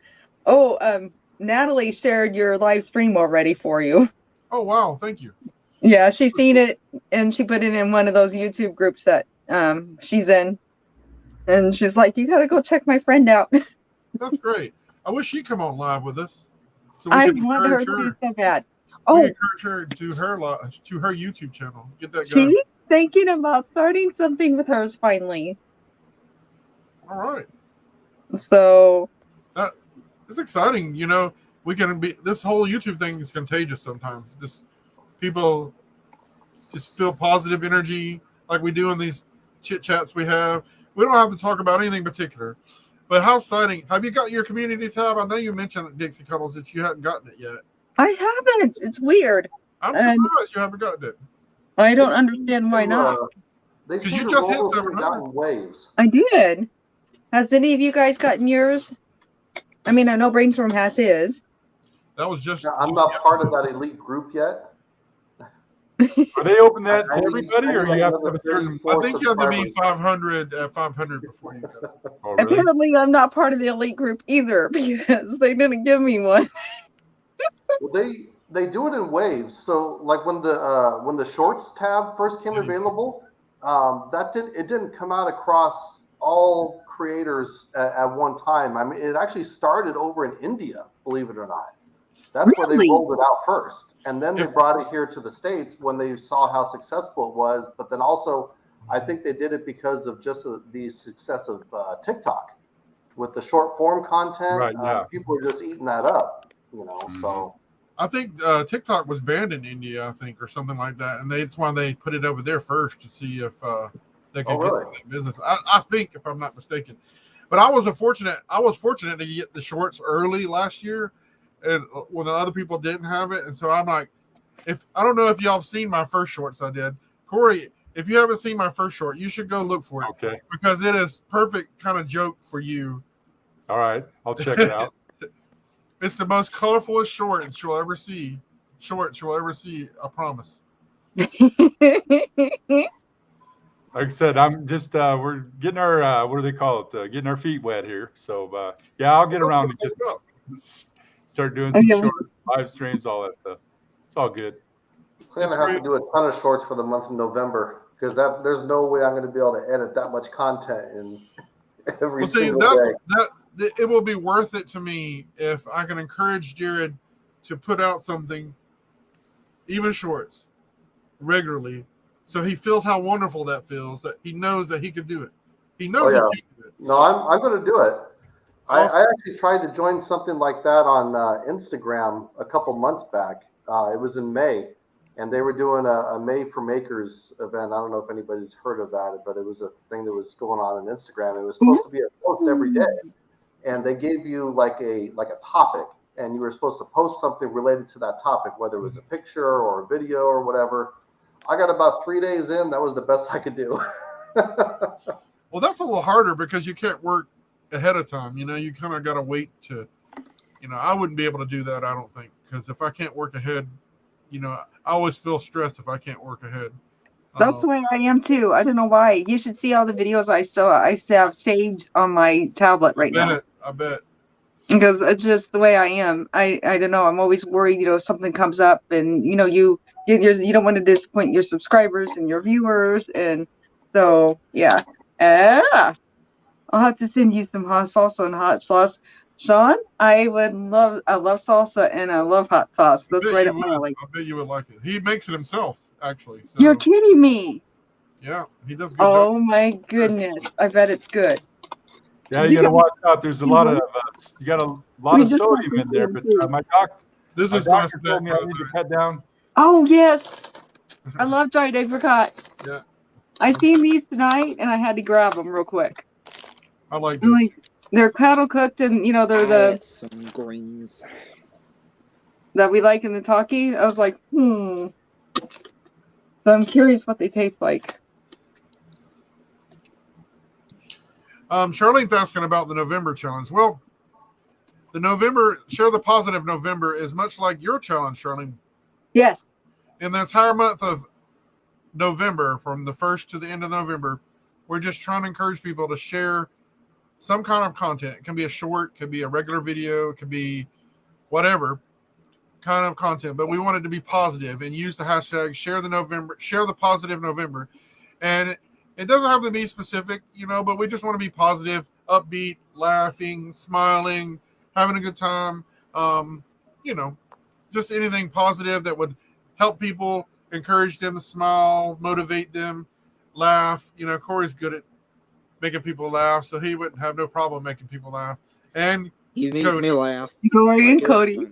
Oh, Natalie shared your live stream already for you. Oh wow, thank you. Yeah, she's seen it and she put it in one of those YouTube groups that she's in. And she's like, you got to go check my friend out. That's great. I wish she'd come on live with us. So I can want her encourage to so bad. We Oh, encourage her to her YouTube channel. Get that going. she's thinking about starting something with hers finally. All right. So It's exciting. This whole YouTube thing is contagious sometimes. Just people just feel positive energy like we do in these chit chats we have. We don't have to talk about anything particular. But how exciting. Have you got your community tab? I know you mentioned at Dixie Cuddles that you hadn't gotten it yet. I haven't. It's weird. I'm And- surprised you haven't gotten it. I don't understand why not. They 'Cause seem you to just hit roll them 700. out in waves. I did. Has any of you guys gotten yours? I mean, I know BRAiNSTORM has his. That was just. Now, I'm not part of that elite group yet. Are they open that I to need- everybody, I or need you have to another have a certain? 34 I think you have to be subscribers. 500 before you go. Oh, really? Apparently, I'm not part of the elite group either because they didn't give me one. Well, they do it in waves. So like when the shorts tab first came available, it didn't come out across all creators at one time. I mean, it actually started over in India, believe it or not. That's where they Really? rolled it out first, and then they brought it here to the States when they saw how successful it was. But then also, I think they did it because of just the success of TikTok with the short form content. Right, yeah. People are just eating that up, So I think TikTok was banned in India, I think, or something like that, and that's why they put it over there first to see if they could get really? some of that business. I think, if I'm not mistaken. But I was fortunate to get the shorts early last year, and when the other people didn't have it, and so I'm like, I don't know if y'all have seen my first shorts I did, Corey. If you haven't seen my first short, you should go look for it. Okay. Because it is perfect kind of joke for you. All right. I'll check it out. It's the most colorfulest shorts you'll ever see. I promise. Like I said, I'm just we're getting our what do they call it? Getting our feet wet here. So yeah, I'll get around to start doing some short live streams, all that stuff. It's all good. I'm gonna have to do a ton of shorts for the month of November because there's no way I'm gonna be able to edit that much content in every single day. It will be worth it to me if I can encourage Jared to put out something, even shorts, regularly, so he feels how wonderful that feels, that he knows that he could do it. He knows he can do it. No, I'm going to do it. Awesome. I actually tried to join something like that on Instagram a couple months back. It was in May, and they were doing a May for Makers event. I don't know if anybody's heard of that, but it was a thing that was going on Instagram. It was supposed to be a post every day, and they gave you like a topic, and you were supposed to post something related to that topic, whether it was a picture or a video or whatever. I got about 3 days in. That was the best I could do. Well, that's a little harder because you can't work ahead of time. You kind of got to wait to, I wouldn't be able to do that, I don't think, because if I can't work ahead, I always feel stressed if I can't work ahead. That's the way I am too. I don't know why. You should see all the videos I have saved on my tablet right now. I bet. Because it's just the way I am. I don't know. I'm always worried, if something comes up and, you don't want to disappoint your subscribers and your viewers. And so, yeah. I'll have to send you some hot salsa and hot sauce. Sean, I love salsa and I love hot sauce. That's right up my alley. I bet you would like it. He makes it himself, actually. So, you're kidding me. Yeah, he does a good job. Oh my goodness. I bet it's good. Yeah, you got to watch out. There's a lot of sodium in there. But my doctor told me I need to cut down. Oh yes, I love dried apricots. Yeah, I seen these tonight, and I had to grab them real quick. I like this. They're cattle cooked, and they're some greens that we like in the talkie. I was like, So I'm curious what they taste like. Charlene's asking about the November challenge. Well, the Share the Positive November is much like your challenge, Charlene. Yes. In the entire month of November, from the 1st to the end of November, we're just trying to encourage people to share some kind of content. It can be a short, it could be a regular video, it could be whatever kind of content, but we want it to be positive and use the hashtag share the positive November. And it doesn't have to be specific, but we just want to be positive, upbeat, laughing, smiling, having a good time. Just anything positive that would help people, encourage them to smile, motivate them, laugh. Corey's good at making people laugh, so he wouldn't have no problem making people laugh. And you make me laugh. Corey and Cody.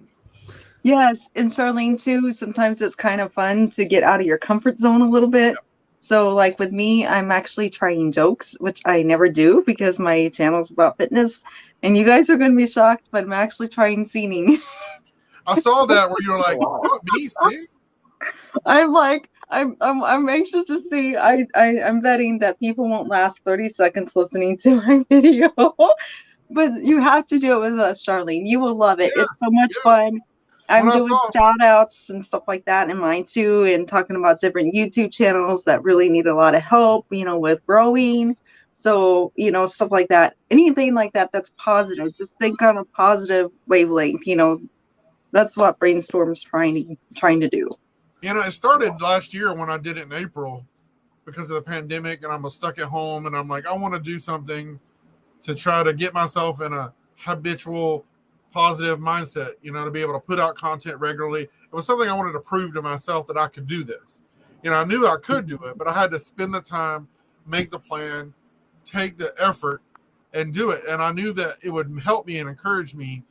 Yes, and Charlene too. Sometimes it's kind of fun to get out of your comfort zone a little bit. Yep. So like with me, I'm actually trying jokes, which I never do because my channel's about fitness. And you guys are going to be shocked, but I'm actually trying singing. I saw that where you were like, "What, me sing?" I'm anxious to see. I'm betting that people won't last 30 seconds listening to my video, but you have to do it with us, Charlene. You will love it. Yeah, it's so much fun. I'm doing shout outs and stuff like that in mine too, and talking about different YouTube channels that really need a lot of help, with growing. So, stuff like that. Anything like that that's positive. Just think on a positive wavelength. That's what BRAiNSTORM is trying to do. It started last year when I did it in April because of the pandemic, and I'm stuck at home, and I'm like, I want to do something to try to get myself in a habitual positive mindset, to be able to put out content regularly. It was something I wanted to prove to myself that I could do this. I knew I could do it, but I had to spend the time, make the plan, take the effort, and do it. And I knew that it would help me and encourage me,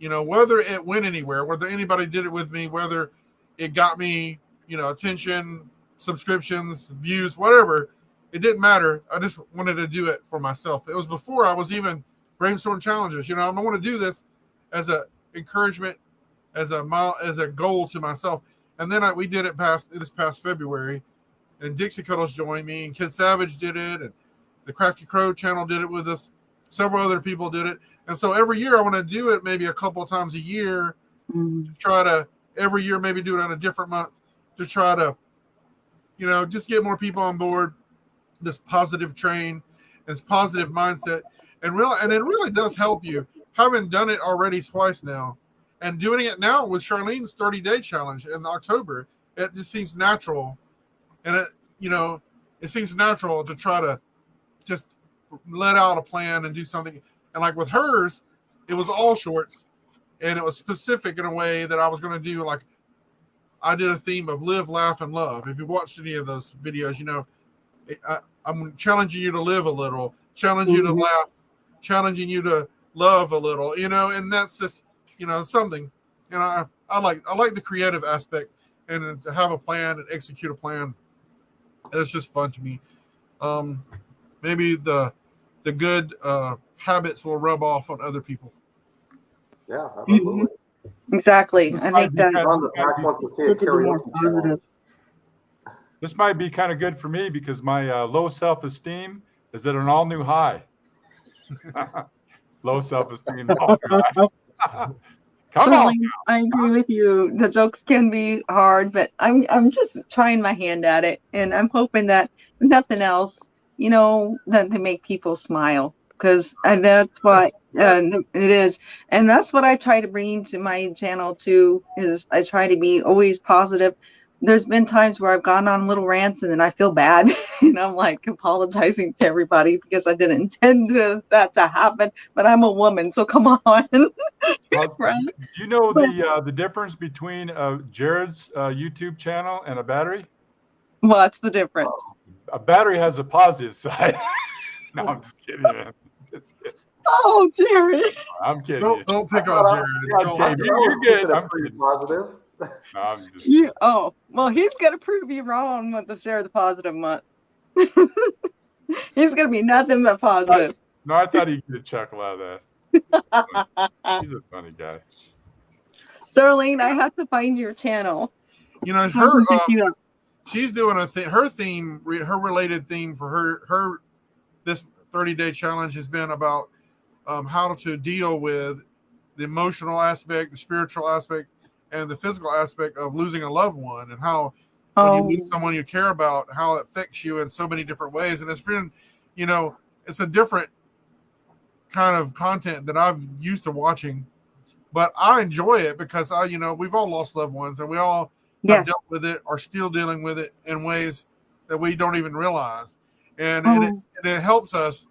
whether it went anywhere, whether anybody did it with me, whether it got me, attention, subscriptions, views, whatever, it didn't matter. I just wanted to do it for myself. It was before I was even brainstorm challenges. I want to do this as a encouragement, as a goal to myself. And then we did it this past February, and Dixie Cuddles joined me, and Kid Savage did it, and the Crafty Crow channel did it with us. Several other people did it. And so every year I want to do it maybe a couple of times a year to try to every year maybe do it on a different month to try to, just get more people on board this positive train, this positive mindset. And it really does help you. Having done it already twice now and doing it now with Charlene's 30-day challenge in October, it just seems natural. And it seems natural to try to just let out a plan and do something. And like with hers, it was all shorts and it was specific in a way that I was going to do. Like I did a theme of live, laugh, and love. If you've watched any of those videos, I'm challenging you to live a little, challenging you to laugh, challenging you to love a little, and that's just, something. And I like the creative aspect and to have a plan and execute a plan. It's just fun to me. Maybe the good habits will rub off on other people. Yeah, absolutely. Exactly. I think that On the back want to see a karaoke challenge. This might be kind of good for me because my low self-esteem is at an all-new high. Low self-esteem. Come on. I agree with you. The jokes can be hard, but I'm just trying my hand at it, and I'm hoping that if nothing else, that they make people smile, because that's what it is, and that's what I try to bring to my channel too. Is I try to be always positive. There's been times where I've gone on little rants and then I feel bad and I'm like apologizing to everybody because I didn't intend that to happen, but I'm a woman, so come on. Right? Do you know the difference between Jared's YouTube channel and a battery? What's the difference? A battery has a positive side. No, I'm just kidding, man. Just kidding. Oh, Jared. I'm kidding. Don't pick on Jared. You're good. I'm pretty kidding. positive. No, I'm just well, he's gonna prove you wrong with the share the positive month. He's gonna be nothing but positive. No, I thought he'd get a chuckle out of that. He's a funny guy. Darlene, I have to find your channel. She's doing her theme, her related theme for her this 30-day challenge has been about how to deal with the emotional aspect, the spiritual aspect, and the physical aspect of losing a loved one, and how when you lose someone you care about, how it affects you in so many different ways. And it's been, it's a different kind of content that I'm used to watching, but I enjoy it because we've all lost loved ones, and we all have dealt with it or still dealing with it in ways that we don't even realize. And it helps us.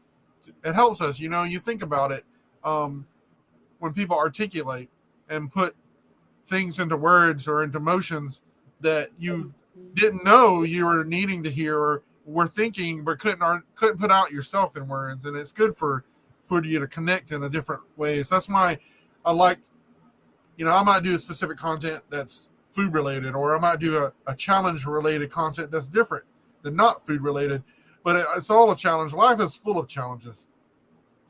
It helps us. You think about it when people articulate and put things into words or into emotions that you didn't know you were needing to hear or were thinking but couldn't put out yourself in words. And it's good for you to connect in a different ways. That's why I like, I might do a specific content that's food related, or I might do a challenge related content that's different than not food related, but it's all a challenge. Life is full of challenges.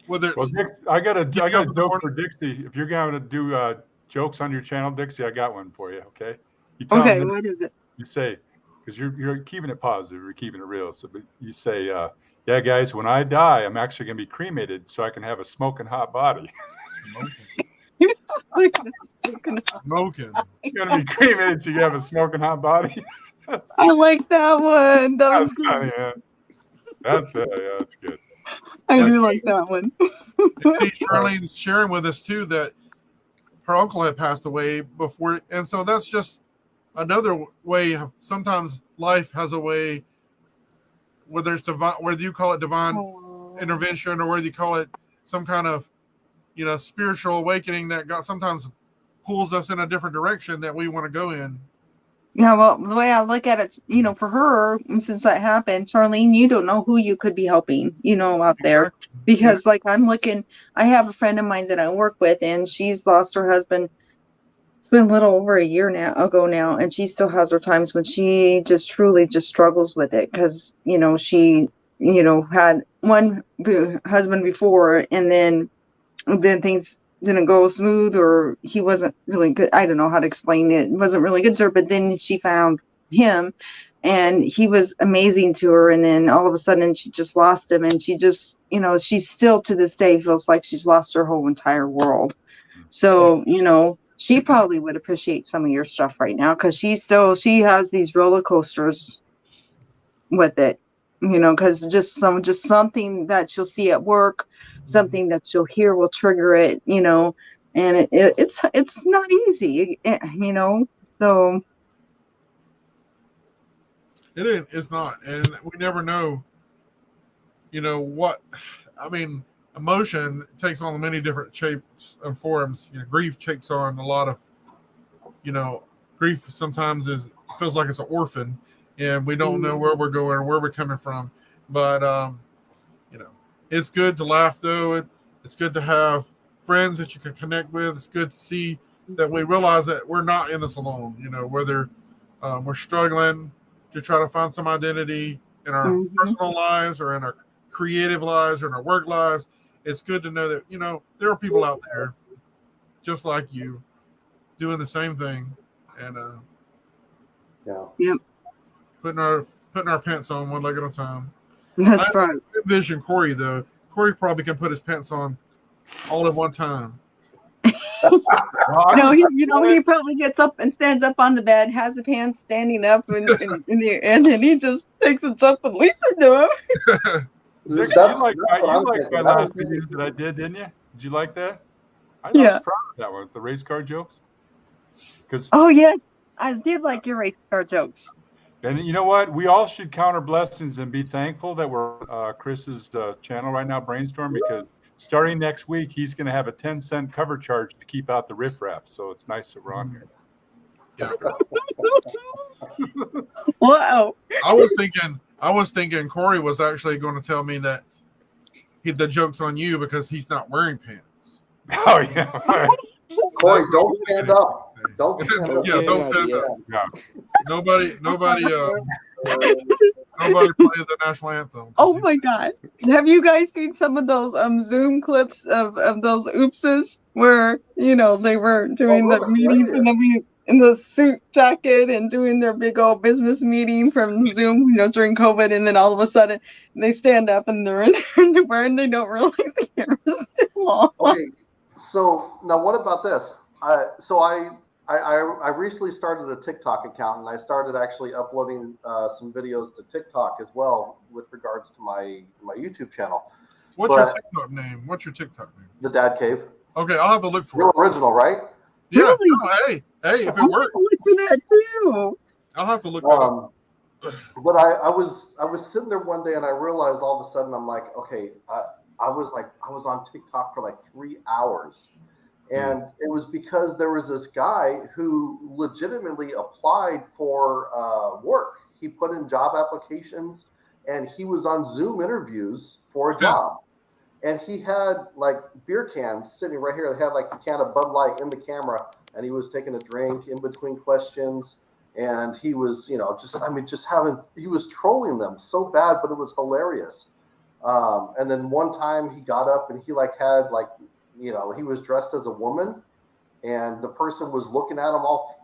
Whether it's I got a joke for Dixie. If you're going to do jokes on your channel, Dixie, I got one for you. Okay. You tell them, what is it? You say, because you're keeping it positive, you're keeping it real. So you say, yeah, guys, when I die, I'm actually going to be cremated so I can have a smoking hot body. Smoking. You're going to be cremated so you have a smoking hot body. I like that one. That was good. Funny, man. That's good. I do like that one. See, Charlene's sharing with us too that her uncle had passed away before, and so that's just another way of, sometimes life has a way, whether it's divine, whether you call it divine intervention or whether you call it some kind of spiritual awakening that sometimes pulls us in a different direction that we want to go in. Yeah, well, the way I look at it, for her, and since that happened, Charlene, you don't know who you could be helping, out there. Exactly. Because, like, I'm looking, I have a friend of mine that I work with, and she's lost her husband. It's been a little over a year ago now, and she still has her times when she just truly just struggles with it because, she, had one husband before, and then things didn't go smooth, or he wasn't really good. I don't know how to explain it. It wasn't really good to her, but then she found him and he was amazing to her. And then all of a sudden she just lost him, and she just, she's still to this day feels like she's lost her whole entire world. So, she probably would appreciate some of your stuff right now because she has these roller coasters with it, because just something that she'll see at work, something that she'll hear will trigger it, and it's not easy, so It's not, and we never know. What I mean. Emotion takes on many different shapes and forms. Grief takes on a lot of. Grief sometimes feels like it's an orphan, and we don't know where we're going or where we're coming from. But it's good to laugh though. It's good to have friends that you can connect with. It's good to see that we realize that we're not in this alone. Whether we're struggling to try to find some identity in our personal lives or in our creative lives or in our work lives. It's good to know that, there are people out there just like you doing the same thing and putting our pants on one leg at a time. That's right. I envision Corey though. Corey probably can put his pants on all at one time. No, he probably gets up and stands up on the bed, has the pants standing up, and then he just takes a jump and leaps into him. You like my last video that I did, didn't you? Did you like that? I was proud of that one with the race car jokes. Oh yeah, I did like your race car jokes. And you know what? We all should count our blessings and be thankful that we're Chris's channel right now, BRAiNSTORM, because starting next week, he's going to have a 10-cent cover charge to keep out the riffraff. So it's nice that we're on here. Yeah. Wow. I was thinking Corey was actually going to tell me that the joke's on you because he's not wearing pants. Oh yeah. Corey, don't stand up. Don't stand up. Yeah, don't stand up. Yeah. Nobody plays the national anthem. Oh my God. Have you guys seen some of those Zoom clips of those oopses where, they were doing the meetings and in the suit jacket and doing their big old business meeting from Zoom, during COVID, and then all of a sudden they stand up and they're in their underwear and they don't realize the camera's too long. Okay, so now what about this? I recently started a TikTok account, and I started actually uploading some videos to TikTok as well with regards to my YouTube channel. What's your TikTok name? The Dad Cave. Okay, I'll have to look for Real it. Original, right? Yeah. Really? No, hey, if it works, Look at that too. I'll have to look that up. But I was sitting there one day and I realized all of a sudden I'm like, okay, I was on TikTok for like 3 hours. And it was because there was this guy who legitimately applied for work. He put in job applications and he was on Zoom interviews for a job. And he had like beer cans sitting right here. They had like a can of Bud Light in the camera, and he was taking a drink in between questions. And he was, he was trolling them so bad, but it was hilarious. And then one time he got up and he had he was dressed as a woman, and the person was looking at him all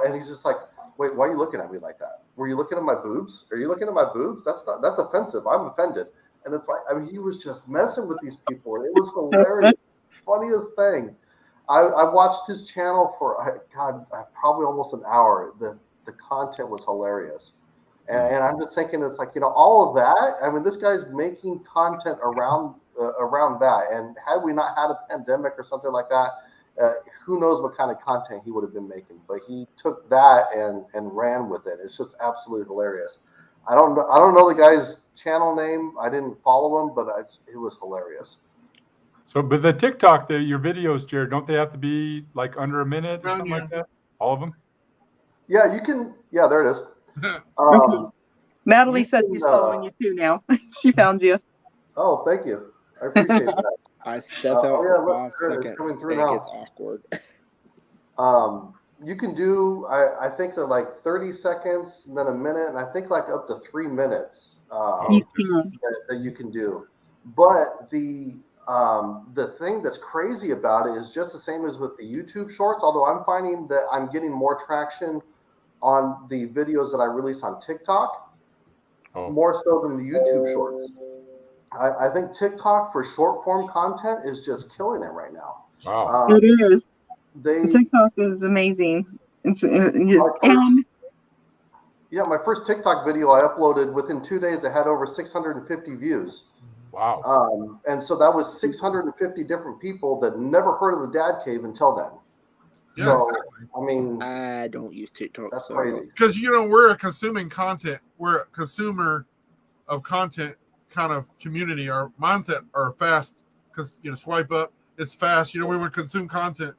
and he's just like, wait, why are you looking at me like that? Were you looking at my boobs? Are you looking at my boobs? That's offensive. I'm offended. And it's like, he was just messing with these people. It was hilarious. Funniest thing. I watched his channel for, probably almost an hour. The content was hilarious. And I'm just thinking, it's like, all of that. This guy's making content around that. And had we not had a pandemic or something like that, who knows what kind of content he would have been making. But he took that and ran with it. It's just absolutely hilarious. I don't know the guy's channel name. I didn't follow him, but it was hilarious. So, but the TikTok, your videos, Jared, don't they have to be like under a minute or something like that? All of them? Yeah, you can. Yeah, there it is. Natalie you said can, she's following you too now. She found you. Oh, thank you. I appreciate that. I step out oh, yeah, for look, 5 there it is, seconds. coming through It now. gets awkward. You can do, I think that like 30 seconds and then a minute, and I think like up to 3 minutes You can. that you can do. But the thing that's crazy about it is just the same as with the YouTube shorts, although I'm finding that I'm getting more traction on the videos that I release on TikTok, more so than the YouTube shorts. I think TikTok for short form content is just killing it right now. Wow. It is. They TikTok is amazing. my first TikTok video I uploaded within 2 days. It had over 650 views. Wow. And so that was 650 different people that never heard of the Dad Cave until then. Yeah, so, exactly. I mean, I don't use TikTok. that's so crazy. Because we're a consuming content. We're a consumer of content kind of community. Our mindset are fast because swipe up. It's fast. We would consume content,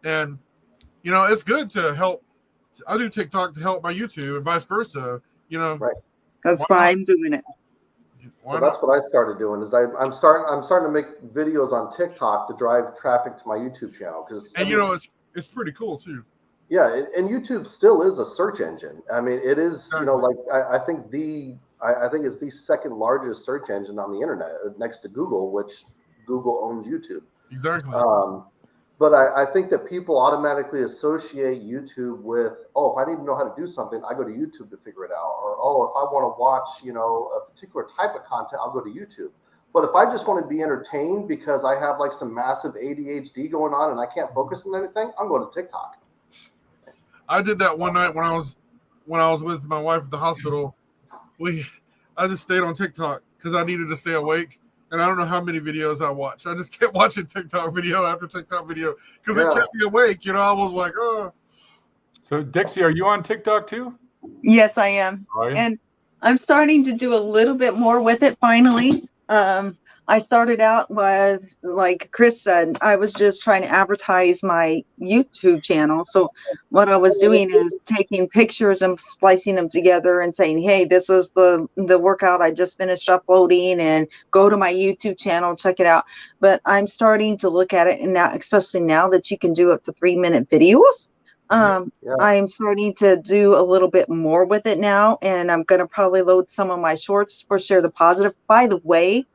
and it's good to help. I do TikTok to help my YouTube and vice versa. Right. That's why I'm doing it. Well, that's what I started doing. Is I'm starting to make videos on TikTok to drive traffic to my YouTube channel it's pretty cool too. Yeah, and YouTube still is a search engine. I mean, it is. Exactly. I think it's the second largest search engine on the internet, next to Google, which Google owns YouTube. Exactly. But I think that people automatically associate YouTube with, if I need to know how to do something, I go to YouTube to figure it out. Or, if I want to watch, a particular type of content, I'll go to YouTube. But if I just want to be entertained because I have like some massive ADHD going on and I can't focus on anything, I'm going to TikTok. I did that one night when I was with my wife at the hospital. I just stayed on TikTok because I needed to stay awake. And I don't know how many videos I watched. I just kept watching TikTok video after TikTok video because it kept me awake. I was like, oh. So Dixie, are you on TikTok too? Yes, I am. And I'm starting to do a little bit more with it finally. I started out with, like Chris said, I was just trying to advertise my YouTube channel. So what I was doing is taking pictures and splicing them together and saying, hey, this is the workout I just finished uploading, and go to my YouTube channel, check it out. But I'm starting to look at it, and now, especially now that you can do up to 3-minute videos, I'm starting to do a little bit more with it now, and I'm going to probably load some of my shorts for Share the Positive. By the way,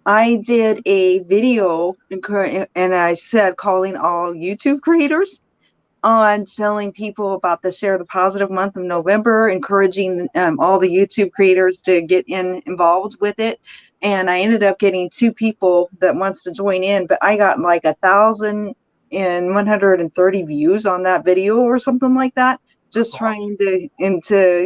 I did a video and I said calling all YouTube creators on telling people about the Share the Positive month of November, encouraging all the YouTube creators to get involved with it. And I ended up getting 2 people that wants to join in, but I got like 1,130 views on that video or something like that, just trying to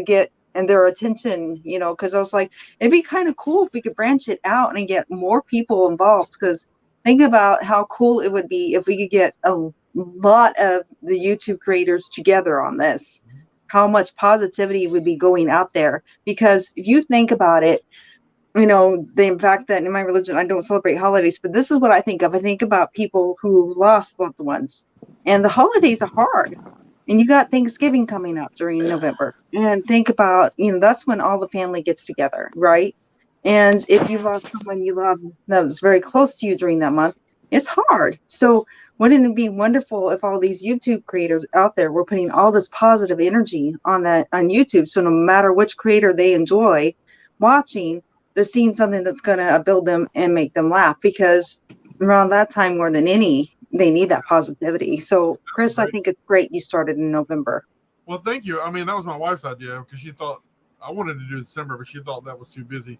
get their attention, because I was like, it'd be kind of cool if we could branch it out and get more people involved. Because think about how cool it would be if we could get a lot of the YouTube creators together on this, how much positivity would be going out there. Because if you think about it, the fact that in my religion I don't celebrate holidays, but this is what I think of. I think about people who lost loved ones, and the holidays are hard. And you got Thanksgiving coming up during November, and think about, that's when all the family gets together, right? And if you lost someone you love that was very close to you during that month, it's hard. So wouldn't it be wonderful if all these YouTube creators out there were putting all this positive energy on YouTube? So no matter which creator they enjoy watching, they're seeing something that's going to build them and make them laugh, because around that time more than any, they need that positivity. So Chris, I think it's great you started in November. Well, thank you. I mean, that was my wife's idea because she thought I wanted to do December, but she thought that was too busy.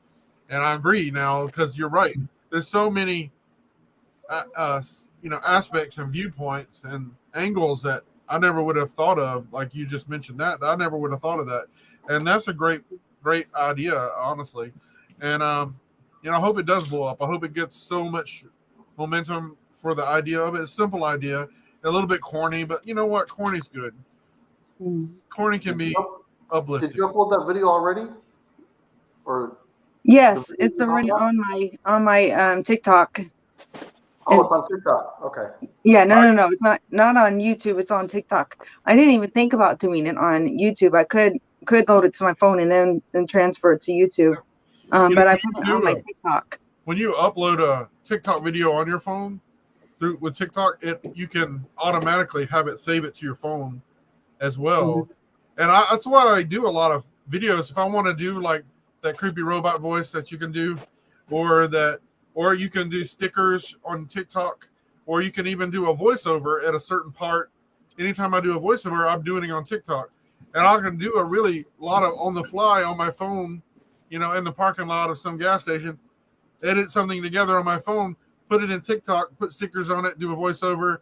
And I agree now, because you're right. There's so many, aspects and viewpoints and angles that I never would have thought of. Like you just mentioned that I never would have thought of that. And that's a great idea, honestly. And, I hope it does blow up. I hope it gets so much momentum for the idea of it. It's a simple idea, a little bit corny, but you know what? Corny's good. Corny can be uplifting. Did you upload that video already? Or yes, it's already on my TikTok. Oh, it's on TikTok. Okay. Yeah, no. It's not on YouTube. It's on TikTok. I didn't even think about doing it on YouTube. I could load it to my phone and then transfer it to YouTube. But I put it on my TikTok. When you upload a TikTok video on your phone with TikTok, you can automatically have it save it to your phone as well. And that's why I do a lot of videos. If I want to do like that creepy robot voice that you can do, or you can do stickers on TikTok, or you can even do a voiceover at a certain part. Anytime I do a voiceover, I'm doing it on TikTok. And I can do a really lot of on the fly on my phone, in the parking lot of some gas station, edit something together on my phone, put it in TikTok, put stickers on it, do a voiceover,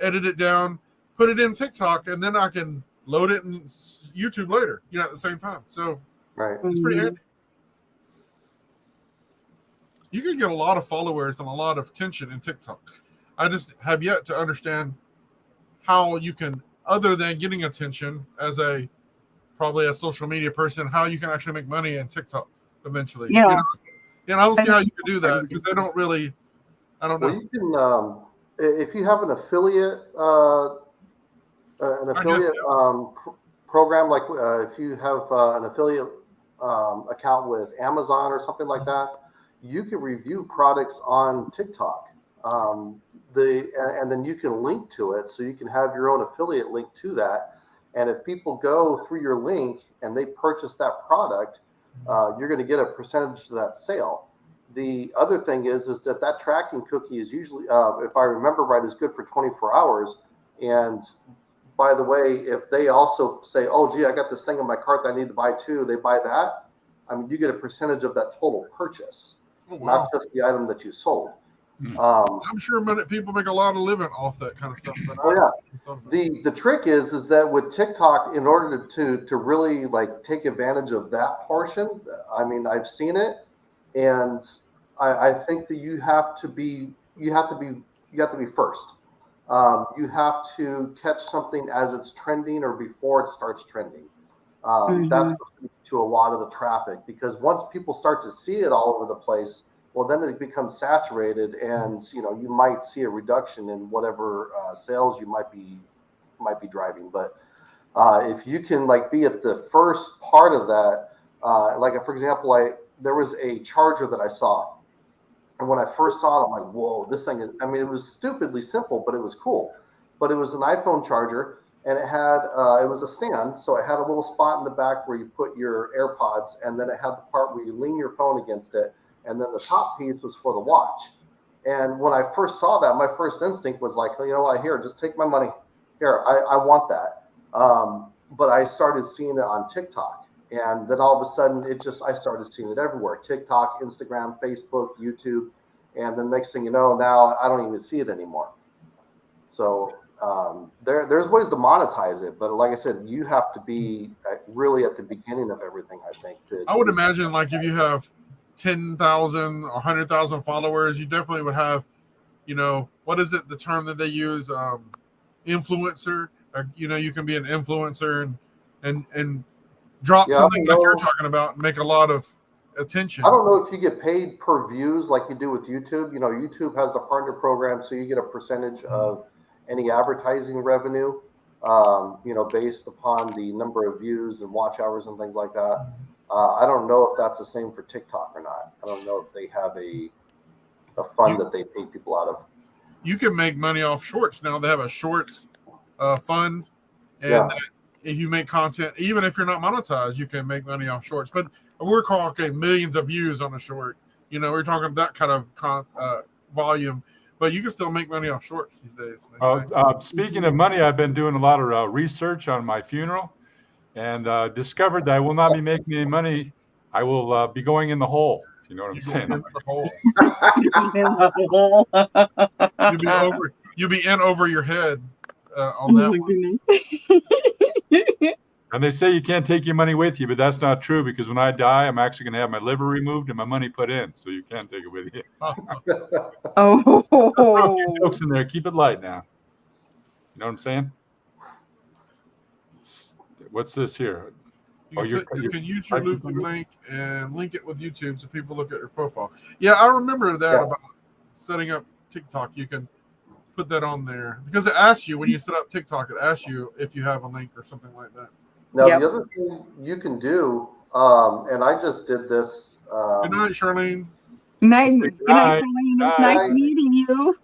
edit it down, put it in TikTok, and then I can load it in YouTube later, at the same time. So right. It's pretty handy. You can get a lot of followers and a lot of attention in TikTok. I just have yet to understand how you can, other than getting attention as probably a social media person, how you can actually make money in TikTok eventually. Yeah. I don't see how you can do that because they don't really, I don't know. Well, you can, if you have an affiliate, program, like if you have an affiliate account with Amazon or something like that, you can review products on TikTok. And then you can link to it, so you can have your own affiliate link to that. And if people go through your link and they purchase that product, you're going to get a percentage of that sale. The other thing is that tracking cookie is usually, if I remember right, is good for 24 hours. And by the way, if they also say, oh, gee, I got this thing in my cart that I need to buy too, they buy that, you get a percentage of that total purchase, not just the item that you sold. I'm sure people make a lot of living off that kind of stuff. But the trick is that with TikTok, in order to really like take advantage of that portion, I've seen it, and I think that you have to be first. You have to catch something as it's trending or before it starts trending. That's to a lot of the traffic, because once people start to see it all over the place, well, then it becomes saturated, and you might see a reduction in whatever sales you might be driving. But if you can be at the first part of that, for example, there was a charger that I saw, and when I first saw it, I'm like, whoa, this thing is. It was stupidly simple, but it was cool. But it was an iPhone charger, and it had it was a stand, so it had a little spot in the back where you put your AirPods, and then it had the part where you lean your phone against it. And then the top piece was for the watch. And when I first saw that, my first instinct was like, here, just take my money. Here, I want that. But I started seeing it on TikTok. And then all of a sudden, I started seeing it everywhere. TikTok, Instagram, Facebook, YouTube. And the next thing you know, now I don't even see it anymore. So there's ways to monetize it. But like I said, you have to be really at the beginning of everything, I think. I would imagine if you have 10,000 or 100,000 followers, you definitely would have, what is it, the term that they use, influencer, you can be an influencer and drop something like you're talking about and make a lot of attention. I don't know if you get paid per views like you do with YouTube. YouTube has the partner program, so you get a percentage of any advertising revenue, based upon the number of views and watch hours and things like that. I don't know if that's the same for TikTok or not. I don't know if they have a fund that they pay people out of. You can make money off shorts now. They have a shorts fund, and if you make content, even if you're not monetized, you can make money off shorts. But we're talking millions of views on a short. We're talking that kind of volume. But you can still make money off shorts these days. Speaking of money, I've been doing a lot of research on my funeral, and discovered that I will not be making any money. I will be going in the hole. You know what I'm saying? You'll be in over your head on that one. And they say you can't take your money with you, but that's not true, because when I die, I'm actually going to have my liver removed and my money put in, so you can't take it with you. Oh, Throw a few jokes in there. Keep it light now. You know what I'm saying? What's this here? You can use your looping link and link it with YouTube so people look at your profile. Yeah, I remember that about setting up TikTok, you can put that on there because it asks you when you set up TikTok. It asks you if you have a link or something like that. Now, Yep. the other thing you can do, and I just did this. Good night, Charlene. Good night, Night. Charlene. It's Night. nice meeting you.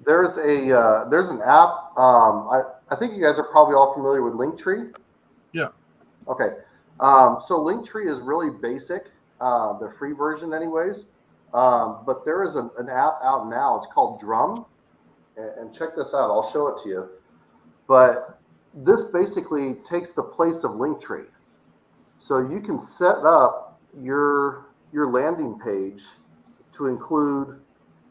There's an app. I think you guys are probably all familiar with Linktree. Yeah. Okay. So Linktree is really basic, the free version, anyways. But there is an app out now. It's called Drum, and check this out. I'll show it to you. But this basically takes the place of Linktree. So you can set up your landing page to include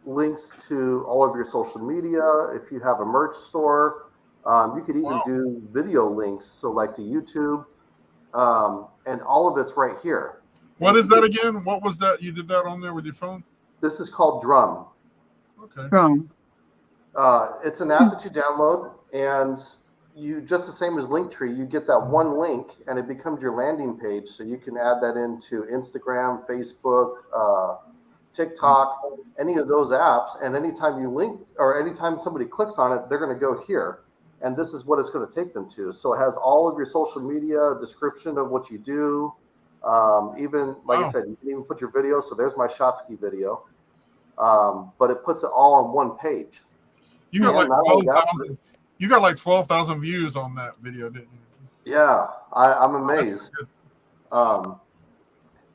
links to all of your social media. If you have a merch store, you could even do video links, so like to YouTube, and all of it's right here. What is that again? What was that? You did that on there with your phone? This is called Drum. Okay. From. It's an app that you download, and you, just the same as Linktree, you get that one link and it becomes your landing page. So you can add that into Instagram, Facebook, TikTok, any of those apps. And anytime you link, or anytime somebody clicks on it, they're going to go here. And this is what it's going to take them to. So it has all of your social media, description of what you do. Even, like I said, you can even put your video. So there's my shot ski video. But it puts it all on one page. You got And like not only that, 12,000. You got like 12,000 views on that video, didn't you? yeah, I'm amazed. That's good.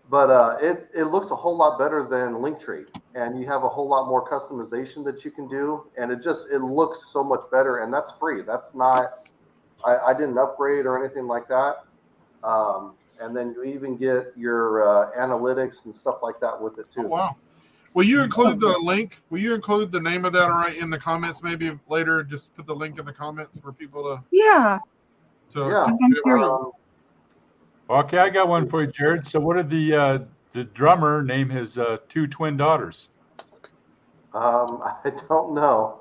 But it looks a whole lot better than Linktree, and you have a whole lot more customization that you can do, and it looks so much better, and that's free. That's not, I didn't upgrade or anything like that. And then you even get your analytics and stuff like that with it too. Oh, wow. Will you include the link? Will you include the name of that right in the comments? Maybe later, just put the link in the comments for people to. Yeah. Yeah. Okay, I got one for you, Jared. So, what did the drummer name his two twin daughters? I don't know.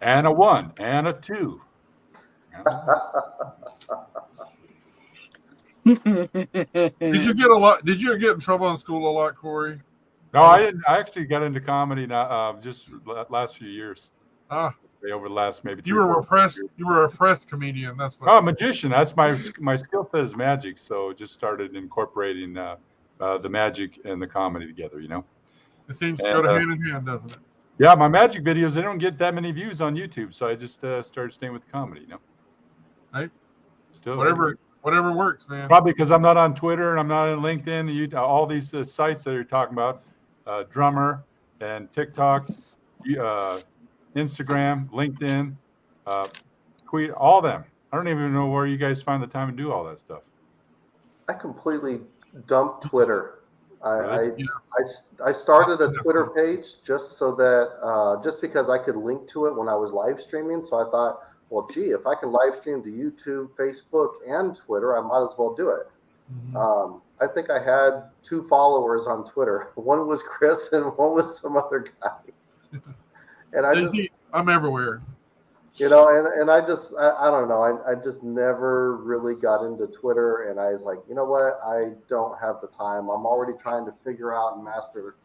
Anna 1, Anna 2. Did you get a lot? Did you get in trouble in school a lot, Corey? No, I didn't. I actually got into comedy now, just last few years. Over the last maybe. You were repressed. You were a repressed comedian. That's what. Oh, magician. That's my skill set is magic. So just started incorporating the magic and the comedy together. You know. It seems to go to hand in hand, doesn't it? Yeah, my magic videos, they don't get that many views on YouTube, so I just started staying with comedy. You know. Hey. Still. Whatever works, man. Probably because I'm not on Twitter and I'm not on LinkedIn. All these sites that you're talking about, Drummer and TikTok, Instagram, LinkedIn, Tweet, all them. I don't even know where you guys find the time to do all that stuff. I completely dumped Twitter. Really? I started a Twitter page just so that just because I could link to it when I was live streaming. So I thought, well, gee, if I can live stream to YouTube, Facebook, and Twitter, I might as well do it. Mm-hmm. I think I had 2 followers on Twitter. One was Chris and one was some other guy. And I'm everywhere. You know, and I don't know. I just never really got into Twitter, and I was like, you know what? I don't have the time. I'm already trying to figure out and master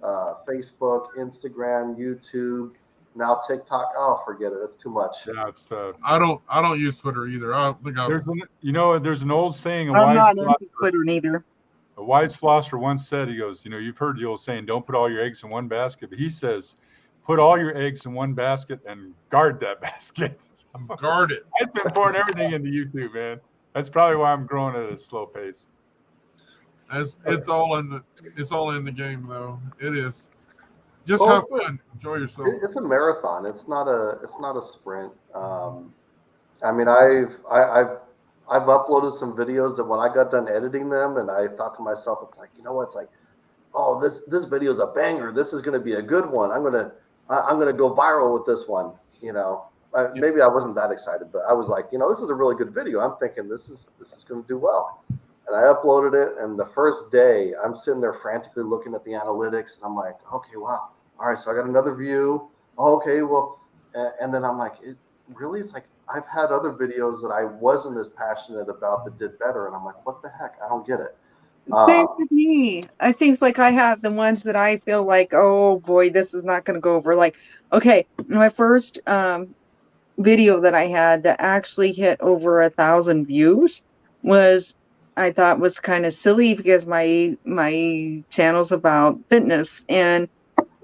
Facebook, Instagram, YouTube, now TikTok. Oh, forget it. It's too much. Yeah, it's. I don't use Twitter either. I don't think there's an old saying. I'm not into Twitter neither. A wise philosopher once said, he goes, you've heard the old saying, don't put all your eggs in one basket, but he says, put all your eggs in one basket and guard that basket. Guard it. I've been pouring everything into YouTube, man. That's probably why I'm growing at a slow pace. It's all in the game, though. It is. Just have fun. Enjoy yourself. It's a marathon. It's not a sprint. I mean, I've uploaded some videos that when I got done editing them, and I thought to myself, it's like, you know what? It's like, oh, this video is a banger. This is going to be a good one. I'm gonna go viral with this one. You know, maybe I wasn't that excited, but I was like, this is a really good video. I'm thinking this is going to do well. And I uploaded it, and the first day, I'm sitting there frantically looking at the analytics, and I'm like, okay, wow, all right, so I got another view. Oh, okay, well, and then I'm like, it's like I've had other videos that I wasn't as passionate about that did better, and I'm like, what the heck? I don't get it. Same with me. I think like I have the ones that I feel like, oh boy, this is not going to go over. Like, okay, my first video that I had that actually hit over 1,000 views was I thought was kind of silly because my channel's about fitness. And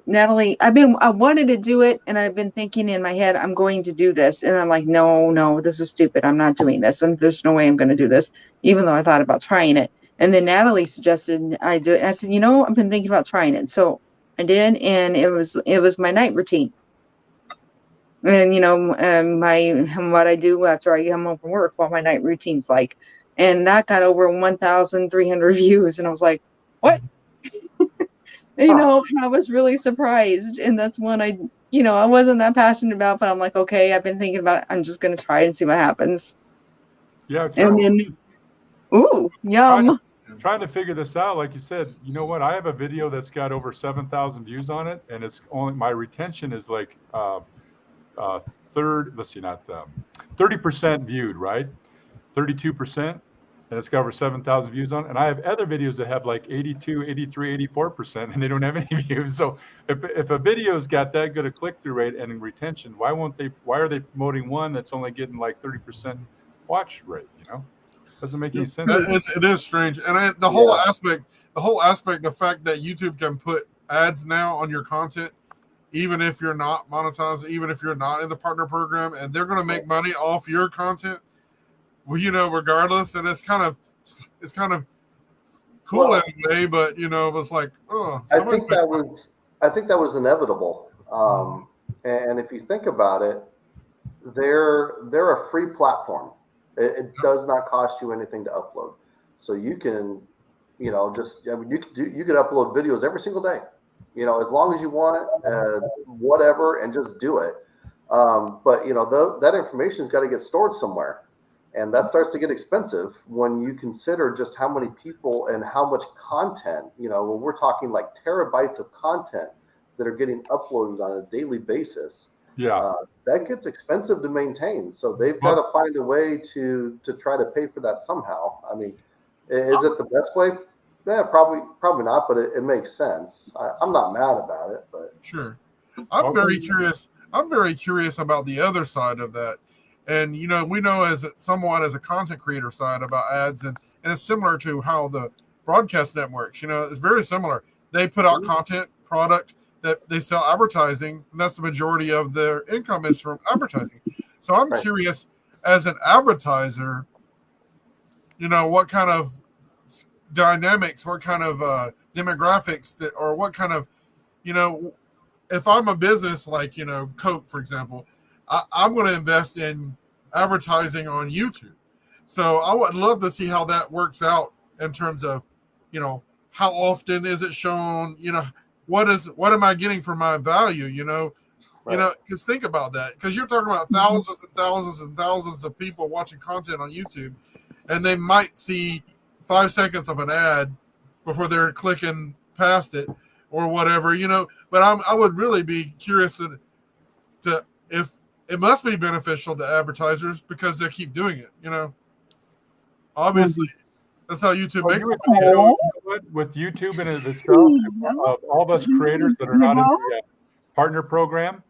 Natalie, I wanted to do it, and I've been thinking in my head, I'm going to do this, and I'm like, no, this is stupid. I'm not doing this, and there's no way I'm going to do this, even though I thought about trying it. And then Natalie suggested I do it. And I said, I've been thinking about trying it, so I did, and it was my night routine. And what I do after I come home from work, what my night routine's like, and that got over 1,300 views, and I was like, what? And I was really surprised, and that's one I wasn't that passionate about, but I'm like, okay, I've been thinking about it. I'm just gonna try it and see what happens. Yeah, And then, ooh, yum. Trying to figure this out, like you said, you know what? I have a video that's got over 7,000 views on it, and it's only my retention is like 30% viewed, right? 32%. And it's got over 7,000 views on it. And I have other videos that have like 82, 83, 84%, and they don't have any views. So if a video's got that good a click-through rate and in retention, why are they promoting one that's only getting like 30% watch rate, Doesn't make any sense. It is strange. And the whole aspect, the fact that YouTube can put ads now on your content, even if you're not monetized, even if you're not in the partner program, and they're going to make money off your content, regardless. And it's kind of cool anyway, but it was like, I think that was inevitable. And if you think about it, they're a free platform. It does not cost you anything to upload. So you can, you could upload videos every single day, as long as you want, whatever, and just do it. But that information's got to get stored somewhere. And that starts to get expensive when you consider just how many people and how much content, when we're talking like terabytes of content that are getting uploaded on a daily basis. Yeah. That gets expensive to maintain. So they've got to find a way to try to pay for that somehow. I mean, is it the best way? Yeah, probably not, but it makes sense. I'm not mad about it, but sure. I'm very curious about the other side of that. And, we know somewhat as a content creator side about ads, and it's similar to how the broadcast networks, it's very similar. They put out content, product that they sell advertising, and that's the majority of their income is from advertising. So I'm curious, as an advertiser, what kind of dynamics, what kind of demographics or what kind of, if I'm a business like, Coke, for example, I'm going to invest in advertising on YouTube. So I would love to see how that works out in terms of, how often is it shown, what am I getting for my value, because think about that, because you're talking about thousands and thousands and thousands of people watching content on YouTube, and they might see 5 seconds of an ad before they're clicking past it or whatever, but I would really be curious to if it must be beneficial to advertisers because they keep doing it, Obviously, that's how YouTube makes it. With YouTube and itself, all of us creators that are not in the partner program,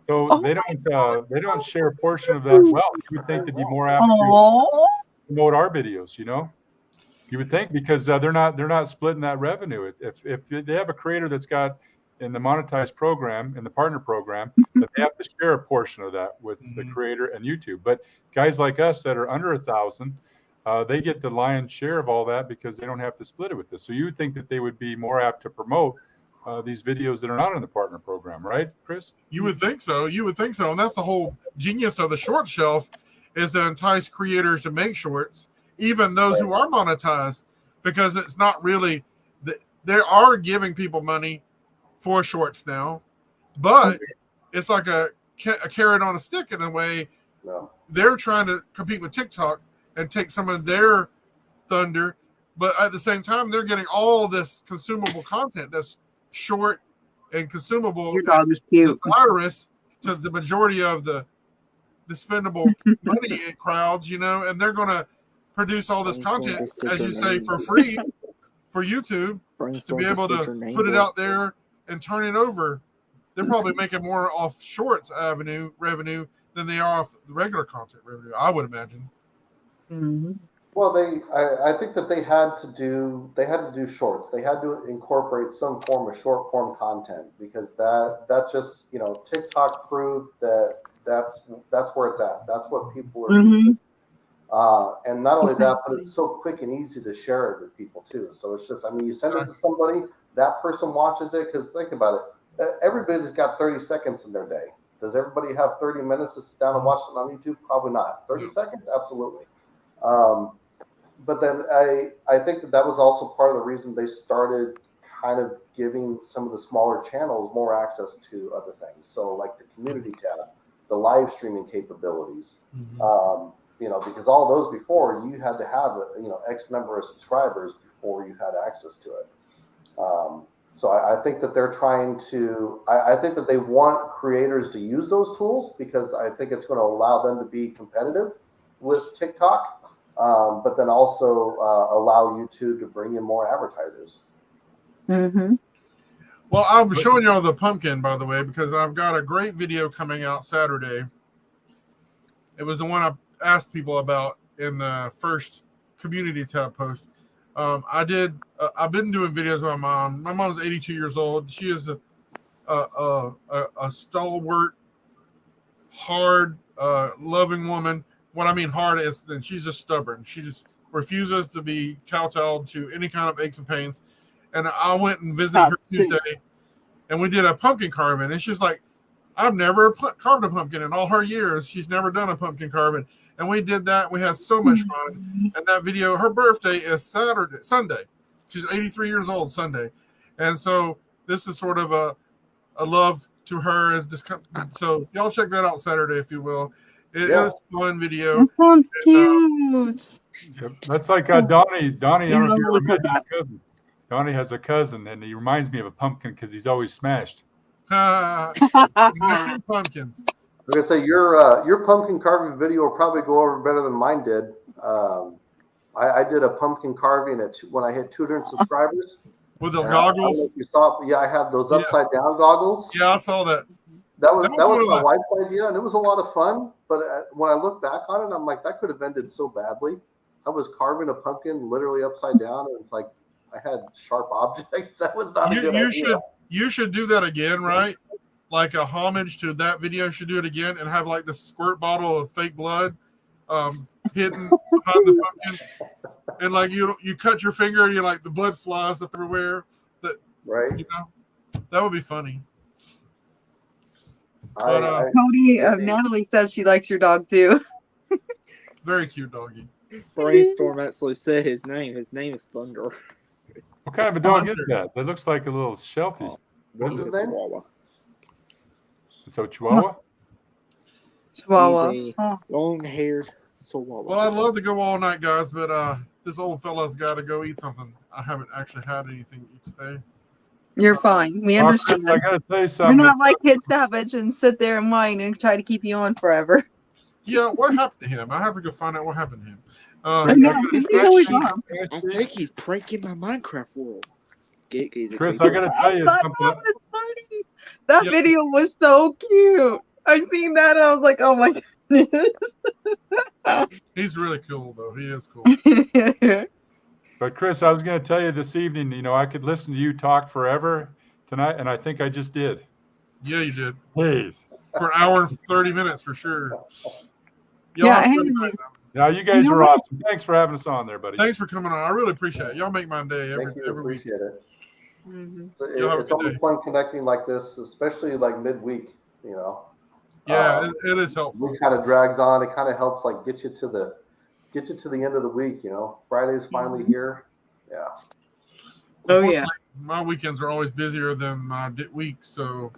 so they don't share a portion of that wealth. You would think they'd be more apt to promote our videos, You would think, because they're not splitting that revenue. If they have a creator that's got in the monetized program, in the partner program, that they have to share a portion of that with the creator and YouTube. But guys like us that are under 1,000, they get the lion's share of all that because they don't have to split it with this. So you would think that they would be more apt to promote these videos that are not in the partner program, right, Chris? You would think so. And that's the whole genius of the short shelf, is to entice creators to make shorts, even those who are monetized, because it's not really, they are giving people money for shorts now, but it's like a carrot on a stick in a way. No. They're trying to compete with TikTok and take some of their thunder, but at the same time, they're getting all this consumable content that's short and consumable. Your dog is cute. Desirous to the majority of the spendable money in crowds, and they're gonna produce all this Brainstorm content, just said as your you say, name. for free for YouTube to Brainstorm be just able said to your name, put it bro. out there and turn it over. They're probably making more off shorts revenue than they are off the regular content revenue, I would imagine. Mhm. Well, I think that they had to do shorts. They had to incorporate some form of short form content because that just, you know, TikTok proved that's where it's at. That's what people are using. And not only that, but it's so quick and easy to share it with people too. So it's just, I mean, you send it to somebody, that person watches it, because think about it, everybody's got 30 seconds in their day. Does everybody have 30 minutes to sit down and watch it on YouTube? Probably not. 30 seconds? Absolutely. But then I think that was also part of the reason they started kind of giving some of the smaller channels more access to other things. So like the community tab, the live streaming capabilities, you know, because all those before you had to have, you know, X number of subscribers before you had access to it. So I think that they're trying to, I think that they want creators to use those tools because I think it's going to allow them to be competitive with TikTok. But then also allow YouTube to bring in more advertisers. Mhm. Well, I was showing y'all the pumpkin, by the way, because I've got a great video coming out Saturday. It was the one I asked people about in the first community tab post. I've been doing videos with my mom. My mom's 82 years old. She is a stalwart, hard, loving woman. What I mean hard is that she's just stubborn. She just refuses to be kowtowed to any kind of aches and pains. And I went and visited her Tuesday, and we did a pumpkin carving. And she's like, I've never carved a pumpkin in all her years. She's never done a pumpkin carving. And we did that. We had so much fun. And that video, her birthday is Sunday. She's 83 years old Sunday. And so this is sort of a love to her. So y'all check that out Saturday, if you will. It is a fun video. That sounds cute. Yep. That's like Donnie. Donnie, I don't know if you really ever met put his cousin. Donnie has a cousin, and he reminds me of a pumpkin because he's always smashed. Smashing pumpkins. Like I say, your pumpkin carving video will probably go over better than mine did. I did a pumpkin carving when I hit 200 subscribers. With the goggles? I don't know if you saw, I had those upside down goggles. Yeah, I saw that. That was my wife's idea, and it was a lot of fun. But when I look back on it, I'm like, that could have ended so badly. I was carving a pumpkin literally upside down, and it's like I had sharp objects. That was not a good idea. You should do that again, right? Like a homage to that video. Should do it again and have like the squirt bottle of fake blood hidden behind the pumpkin, and like you cut your finger and you like the blood flies up everywhere. Right. You know, that would be funny. Cody, Natalie says she likes your dog too. Very cute doggy. Brainstorm actually said his name. His name is Thunder. What kind of a dog is that? That looks like a little Sheltie. What's his name? Chihuahua. It's a Chihuahua? Chihuahua. He's a long-haired Chihuahua. Well, I'd love to go all night, guys, but this old fella's got to go eat something. I haven't actually had anything to eat today. You're fine. We understand. I gotta tell you You're something. not like Kid Savage and sit there and whine and try to keep you on forever. Yeah, what happened to him? I have to go find out what happened to him. I think he's pranking my Minecraft world. Chris, I gotta tell you something. That was funny. That video was so cute. I seen that and I was like, oh my goodness. He's really cool, though. He is cool. But Chris, I was going to tell you this evening, you know, I could listen to you talk forever tonight, and I think I just did. Yeah, you did. Please. For an hour and 30 minutes, for sure. You guys are awesome. Thanks for having us on there, buddy. Thanks for coming on. I really appreciate it. Y'all make my day every week. Appreciate it. Mm-hmm. It's always fun connecting like this, especially like midweek, you know. Yeah, it is helpful. It kind of drags on. It kind of helps like get you to the end of the week, you know. Friday's finally here. Yeah. Oh yeah. My weekends are always busier than my week, so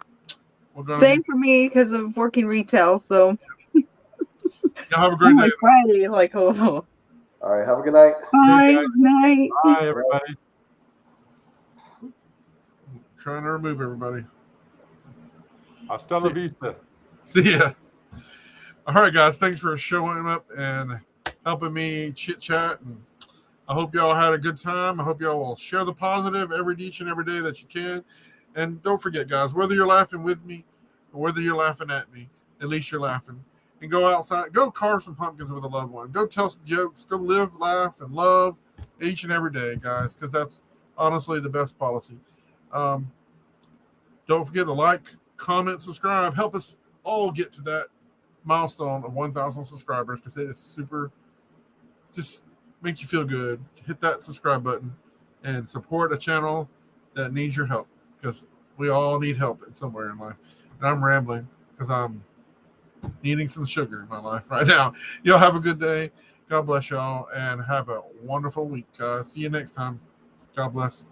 we're going. Same for me because of working retail. So. Y'all have a great day. Friday, like oh. All right. Have a good night. Bye. Good night. Bye, everybody. Trying to remove everybody. Hasta la vista. See ya. All right, guys. Thanks for showing up and helping me chit chat. And I hope y'all had a good time. I hope y'all will share the positive each and every day that you can. And don't forget, guys, whether you're laughing with me or whether you're laughing at me, at least you're laughing. And go outside, go carve some pumpkins with a loved one. Go tell some jokes. Go live, laugh, and love each and every day, guys, because that's honestly the best policy. Don't forget to like, comment, subscribe. Help us all get to that milestone of 1,000 subscribers, because it is super, just make you feel good. Hit that subscribe button and support a channel that needs your help, because we all need help in somewhere in life. And I'm rambling because I'm needing some sugar in my life right now. Y'all have a good day. God bless y'all and have a wonderful week, guys. See you next time. God bless.